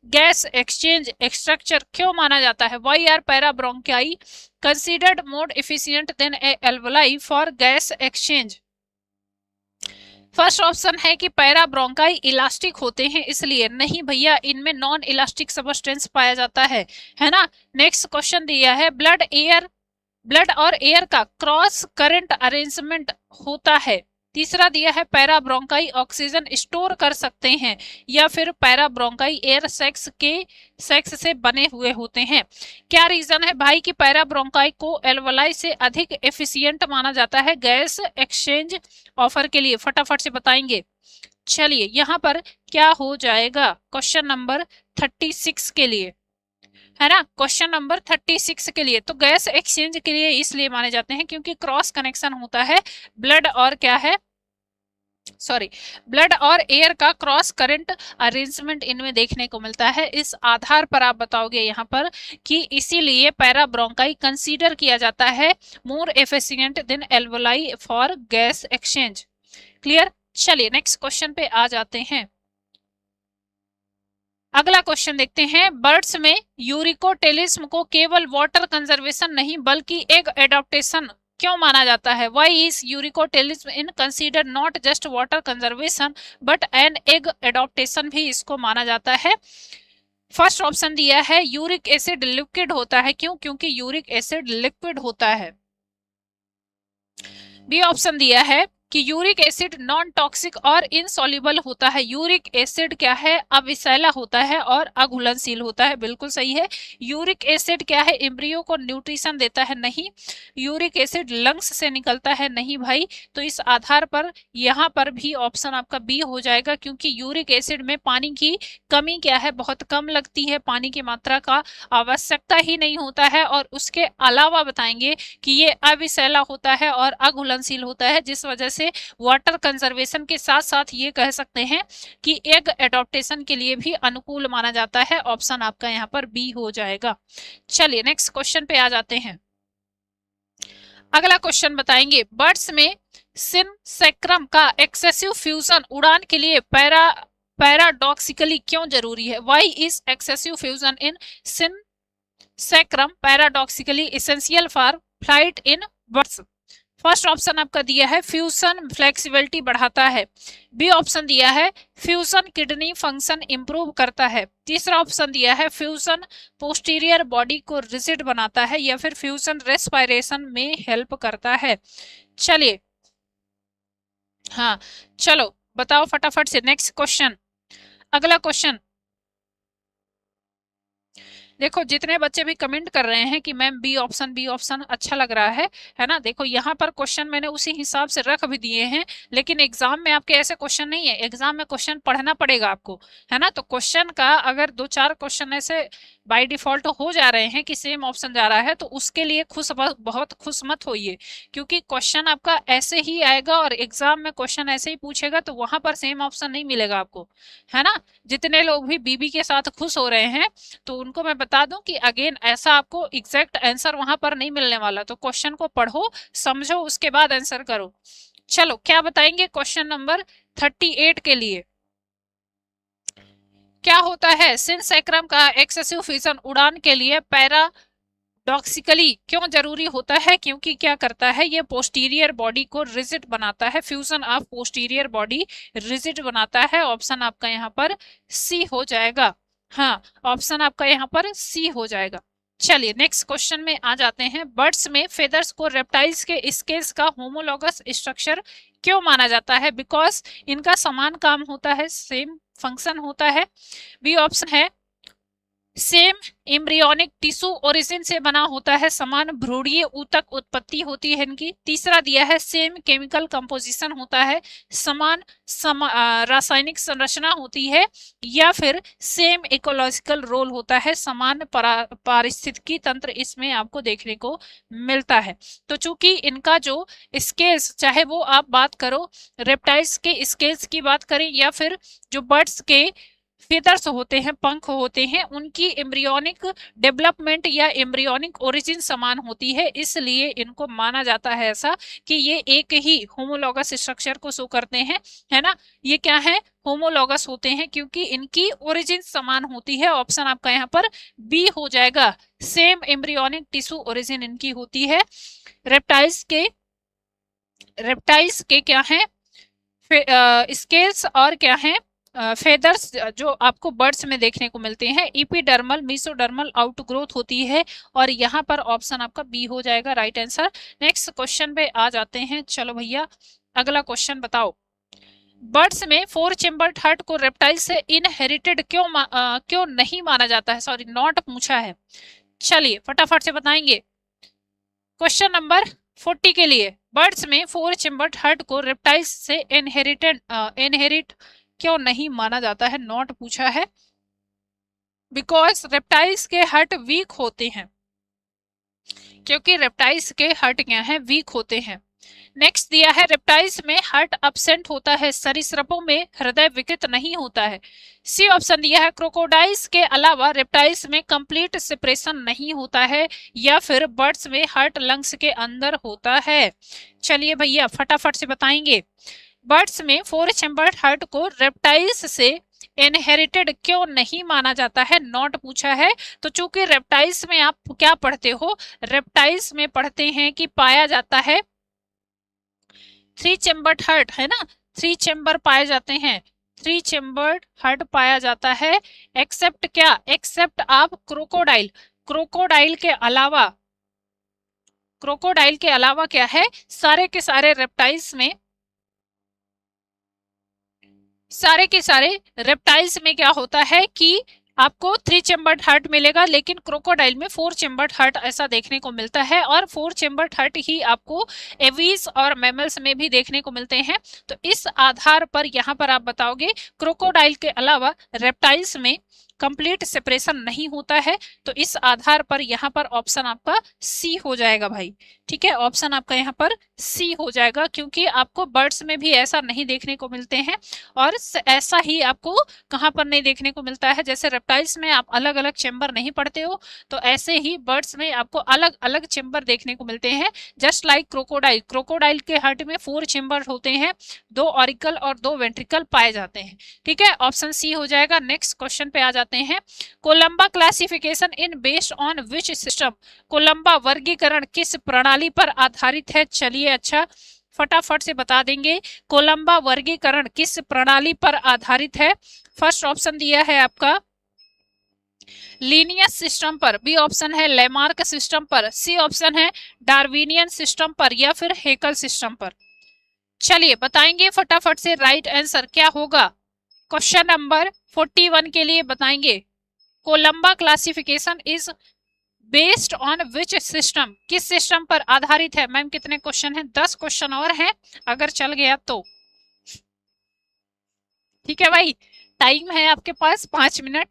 गैस एक्सचेंज स्ट्रक्चर क्यों माना जाता है। Why are parabronchi considered more efficient than a alveoli for gas exchange. First option है कि पैराब्रोंकाई इलास्टिक होते हैं इसलिए, नहीं भैया, इनमें नॉन इलास्टिक सबस्टेंस पाया जाता है ना। नेक्स्ट क्वेश्चन दिया है, ब्लड और एयर का क्रॉस करंट अरेंजमेंट होता है। तीसरा दिया है पैराब्रोंकाई ऑक्सीजन स्टोर कर सकते हैं, या फिर पैराब्रोंकाई एयर सैक्स से बने हुए होते हैं। क्या रीजन है भाई कि पैराब्रोंकाई को एल्वलाई से अधिक एफिशिएंट माना जाता है गैस एक्सचेंज ऑफर के लिए, फटाफट से बताएंगे। चलिए यहाँ पर क्या हो जाएगा क्वेश्चन नंबर 36 के लिए, है ना, क्वेश्चन नंबर 36 के लिए। तो गैस एक्सचेंज के लिए इसलिए माने जाते हैं क्योंकि क्रॉस कनेक्शन होता है ब्लड और क्या है, सॉरी, ब्लड और एयर का क्रॉस करंट अरेंजमेंट इनमें देखने को मिलता है। इस आधार पर आप बताओगे यहाँ पर कि इसीलिए पैराब्रोंकाई कंसीडर किया जाता है मोर efficient then alveoli for gas exchange. Clear. चलिए नेक्स्ट क्वेश्चन पे आ जाते हैं। अगला क्वेश्चन देखते हैं, बर्ड्स में यूरिकोटेलिज्म को केवल वाटर कंजर्वेशन नहीं बल्कि एग एडॉप्टेशन क्यों माना जाता है। Why is uricotelism in considered not just water conservation but an egg adaptation भी इसको माना जाता है। फर्स्ट ऑप्शन दिया है यूरिक एसिड लिक्विड होता है, क्यों, क्योंकि यूरिक एसिड लिक्विड होता है। बी ऑप्शन दिया है कि यूरिक एसिड नॉन टॉक्सिक और इनसॉल्युबल होता है। यूरिक एसिड क्या है, अविषैला होता है और अघुलनशील होता है, बिल्कुल सही है। यूरिक एसिड क्या है, एम्ब्रियो को न्यूट्रिशन देता है, नहीं। यूरिक एसिड लंग्स से निकलता है, नहीं भाई। तो इस आधार पर यहाँ पर भी ऑप्शन आपका बी हो जाएगा, क्योंकि यूरिक एसिड में पानी की कमी क्या है, बहुत कम लगती है, पानी की मात्रा का आवश्यकता ही नहीं होता है। और उसके अलावा बताएंगे कि ये अविषैला होता है और अघुलनशील होता है, जिस वजह से वाटर कंजर्वेशन के साथ साथ ये कह सकते हैं कि एग एडॉप्टेशन के लिए भी अनुकूल माना जाता है। ऑप्शन आपका यहाँ पर बी हो जाएगा। चलिए नेक्स्ट क्वेश्चन पे आ जाते हैं। अगला क्वेश्चन बताएंगे, बर्ड्स में सिनसेक्रम का एक्सेसिव फ्यूजन उड़ान के लिए पैराडॉक्सिकली क्यों जरूरी है। Why is excessive fusion in synsacrum paradoxically essential for flight in birds. First option आपका दिया है फ्यूजन फ्लेक्सिबिलिटी बढ़ाता है। बी ऑप्शन दिया है फ्यूजन किडनी फंक्शन इंप्रूव करता है। तीसरा ऑप्शन दिया है फ्यूजन पोस्टीरियर बॉडी को रिजिड बनाता है, या फिर फ्यूजन रेस्पिरेशन में हेल्प करता है। चलिए, हाँ चलो बताओ फटाफट से नेक्स्ट क्वेश्चन। अगला क्वेश्चन देखो, जितने बच्चे भी कमेंट कर रहे हैं कि मैम बी ऑप्शन अच्छा लग रहा है ना। देखो यहाँ पर क्वेश्चन मैंने उसी हिसाब से रख भी दिए हैं, लेकिन एग्जाम में आपके ऐसे क्वेश्चन नहीं है, एग्जाम में क्वेश्चन पढ़ना पड़ेगा आपको, है ना। तो क्वेश्चन का अगर 2-4 क्वेश्चन ऐसे बाय डिफॉल्ट हो जा रहे हैं कि सेम ऑप्शन जा रहा है, तो उसके लिए बहुत खुश मत होइए, क्योंकि क्वेश्चन आपका ऐसे ही आएगा और एग्जाम में क्वेश्चन ऐसे ही पूछेगा, तो वहां पर सेम ऑप्शन नहीं मिलेगा आपको, है ना। जितने लोग भी बीबी के साथ खुश हो रहे हैं, तो उनको मैं बता दूं कि अगेन ऐसा आपको एग्जैक्ट आंसर वहां पर नहीं मिलने वाला, तो क्वेश्चन को पढ़ो, समझो, उसके बाद आंसर करो। चलो क्या बताएंगे क्वेश्चन नंबर 38 के लिए। क्या होता है सिनसैक्रम का एक्सेसिव फिजन उड़ान के लिए पैराडॉक्सिकली क्यों जरूरी होता है? क्योंकि क्या करता है, ये पोस्टीरियर बॉडी को रिजिड बनाता है, fusion of posterior body rigid बनाता है। ऑप्शन आपका यहाँ पर सी हो जाएगा। हाँ, ऑप्शन आपका यहाँ पर सी हो जाएगा। चलिए नेक्स्ट क्वेश्चन में आ जाते हैं। बर्ड्स में फेदर्स को रेप्टाइल्स के स्केल्स का होमोलॉगस स्ट्रक्चर क्यों माना जाता है? बिकॉज इनका समान काम होता है, सेम फंक्शन होता है। बी ऑप्शन है सेम एम्ब्रियोनिक टिश्यू ओरिजिन से बना होता है, समान भ्रूणीय ऊतक उत्पत्ति होती है इनकी। तीसरा दिया है सेम केमिकल कंपोजिशन होता है, समान रासायनिक संरचना होती है, या फिर सेम इकोलॉजिकल रोल होता है, समान पारिस्थितिकी तंत्र इसमें आपको देखने को मिलता है। तो चूंकि इनका जो स्केल्स, चाहे वो आप बात करो रेप्टाइल्स के स्केल्स की बात करें या फिर जो बर्ड्स के फेदर्स होते हैं, पंख होते हैं, उनकी एम्ब्रियोनिक डेवलपमेंट या एम्ब्रियोनिक ओरिजिन समान होती है, इसलिए इनको माना जाता है ऐसा कि ये एक ही होमोलॉगस स्ट्रक्चर को शो करते हैं, है ना। ये क्या है, होमोलॉगस होते हैं, क्योंकि इनकी ओरिजिन समान होती है। ऑप्शन आपका यहाँ पर बी हो जाएगा, सेम एम्ब्रियोनिक टिश्यू ओरिजिन इनकी होती है। रेप्टाइल्स के क्या है स्केल्स और क्या है फेदर्स जो आपको बर्ड्स में देखने को मिलते हैं, इपीडर्मल मीसोडर्मल आउटग्रोथ होती है, और यहाँ पर ऑप्शन आपका बी हो जाएगा राइट आंसर। नेक्स्ट क्वेश्चन पे आ जाते हैं। चलो भैया अगला क्वेश्चन बताओ। बर्ड्स में 4 चेम्बर्ड हार्ट को रेप्टाइल से इनहेरिटेड क्यों नहीं माना जाता है? सॉरी, नॉट पूछा है। चलिए फटाफट से बताएंगे। क्वेश्चन नंबर 40 के लिए, बर्ड्स में 4 चेम्बर्ड हार्ट को रेप्टाइल्स से इनहेरिट क्यों नहीं माना जाता है? नॉट पूछा है। बिकॉज रेप्टाइल्स के हार्ट वीक होते हैं, क्योंकि रेप्टाइल्स के हार्ट क्या है, वीक होते हैं। नेक्स्ट दिया है रेप्टाइल्स में हार्ट अब्सेंट होता है, सरीसृपों में हृदय विकृत नहीं होता है। सी ऑप्शन दिया है क्रोकोडाइल्स के अलावा रेप्टाइल्स में कंप्लीट सेपरेशन नहीं होता है, या फिर बर्ड्स में हार्ट लंग्स के अंदर होता है। चलिए भैया फटाफट से बताएंगे। बर्ड्स में 4 चेम्बर्ड हार्ट को रेप्टाइल्स से इनहेरिटेड क्यों नहीं माना जाता है? नॉट पूछा है। तो चूंकि रेप्टाइल्स में आप क्या पढ़ते हो, रेप्टाइल्स में पढ़ते हैं कि पाया जाता है 3 चेम्बर्ड हार्ट, है ना, 3 चेम्बर पाए जाते हैं, 3 चेम्बर्ड हार्ट पाया जाता है, एक्सेप्ट क्या, एक्सेप्ट आप क्रोकोडाइल। क्रोकोडाइल के अलावा क्या है, सारे के सारे रेप्टाइल्स में क्या होता है कि आपको 3 चेम्बर्ड हार्ट मिलेगा, लेकिन क्रोकोडाइल में 4 चेम्बर्ड हार्ट ऐसा देखने को मिलता है, और 4 चेम्बर्ड हार्ट ही आपको एवीज और मैमल्स में भी देखने को मिलते हैं। तो इस आधार पर यहाँ पर आप बताओगे क्रोकोडाइल के अलावा रेप्टाइल्स में कंप्लीट सेपरेशन नहीं होता है, तो इस आधार पर यहाँ पर ऑप्शन आपका सी हो जाएगा भाई। ठीक है, ऑप्शन आपका यहाँ पर सी हो जाएगा, क्योंकि आपको बर्ड्स में भी ऐसा नहीं देखने को मिलते हैं, और ऐसा ही आपको कहाँ पर नहीं देखने को मिलता है, जैसे रेप्टाइल्स में आप अलग अलग चेम्बर नहीं पढ़ते हो, तो ऐसे ही बर्ड्स में आपको अलग अलग चेम्बर देखने को मिलते हैं। जस्ट लाइक क्रोकोडाइल के हार्ट में 4 चेम्बर होते हैं, 2 ऑरिकल और 2 वेंट्रिकल पाए जाते हैं। ठीक है, ऑप्शन सी हो जाएगा। नेक्स्ट क्वेश्चन पे आ जाते हैं। Columba classification in based on which system? Columba वर्गीकरण किस प्रणाली पर आधारित है? चलिए अच्छा फटाफट से बता देंगे, कोलंबा वर्गीकरण किस प्रणाली पर आधारित है। फर्स्ट ऑप्शन दिया है आपका लीनियस सिस्टम पर, बी ऑप्शन है लेमार्क सिस्टम पर, सी ऑप्शन है डार्विनियन सिस्टम पर, या फिर हेकल सिस्टम पर। चलिए बताएंगे फटाफट से राइट आंसर क्या होगा। क्वेश्चन नंबर 41 के लिए बताएंगे, Columba classification is based on which system? किस सिस्टम पर आधारित है? मैम कितने क्वेश्चन हैं? 10 क्वेश्चन और हैं, अगर चल गया तो। ठीक है भाई, टाइम है आपके पास 5 मिनट,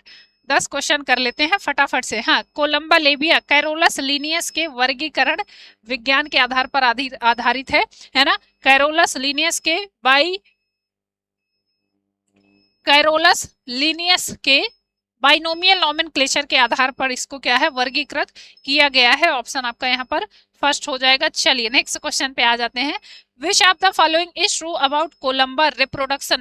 10 क्वेश्चन कर लेते हैं फटाफट से। हाँ, कोलम्बालेबिया कैरोलस लीनियस के वर्गीकरण विज्ञान के आधार पर आधारित है ना। कैरोलस लीनियस के कैरोलस लीनियस के बाइनोमियल नोमेनक्लेचर के आधार पर इसको क्या है, वर्गीकृत किया गया है। ऑप्शन आपका यहाँ पर फर्स्ट हो जाएगा। चलिए नेक्स्ट क्वेश्चन पे आ जाते हैं। विच of the following is true about Columba reproduction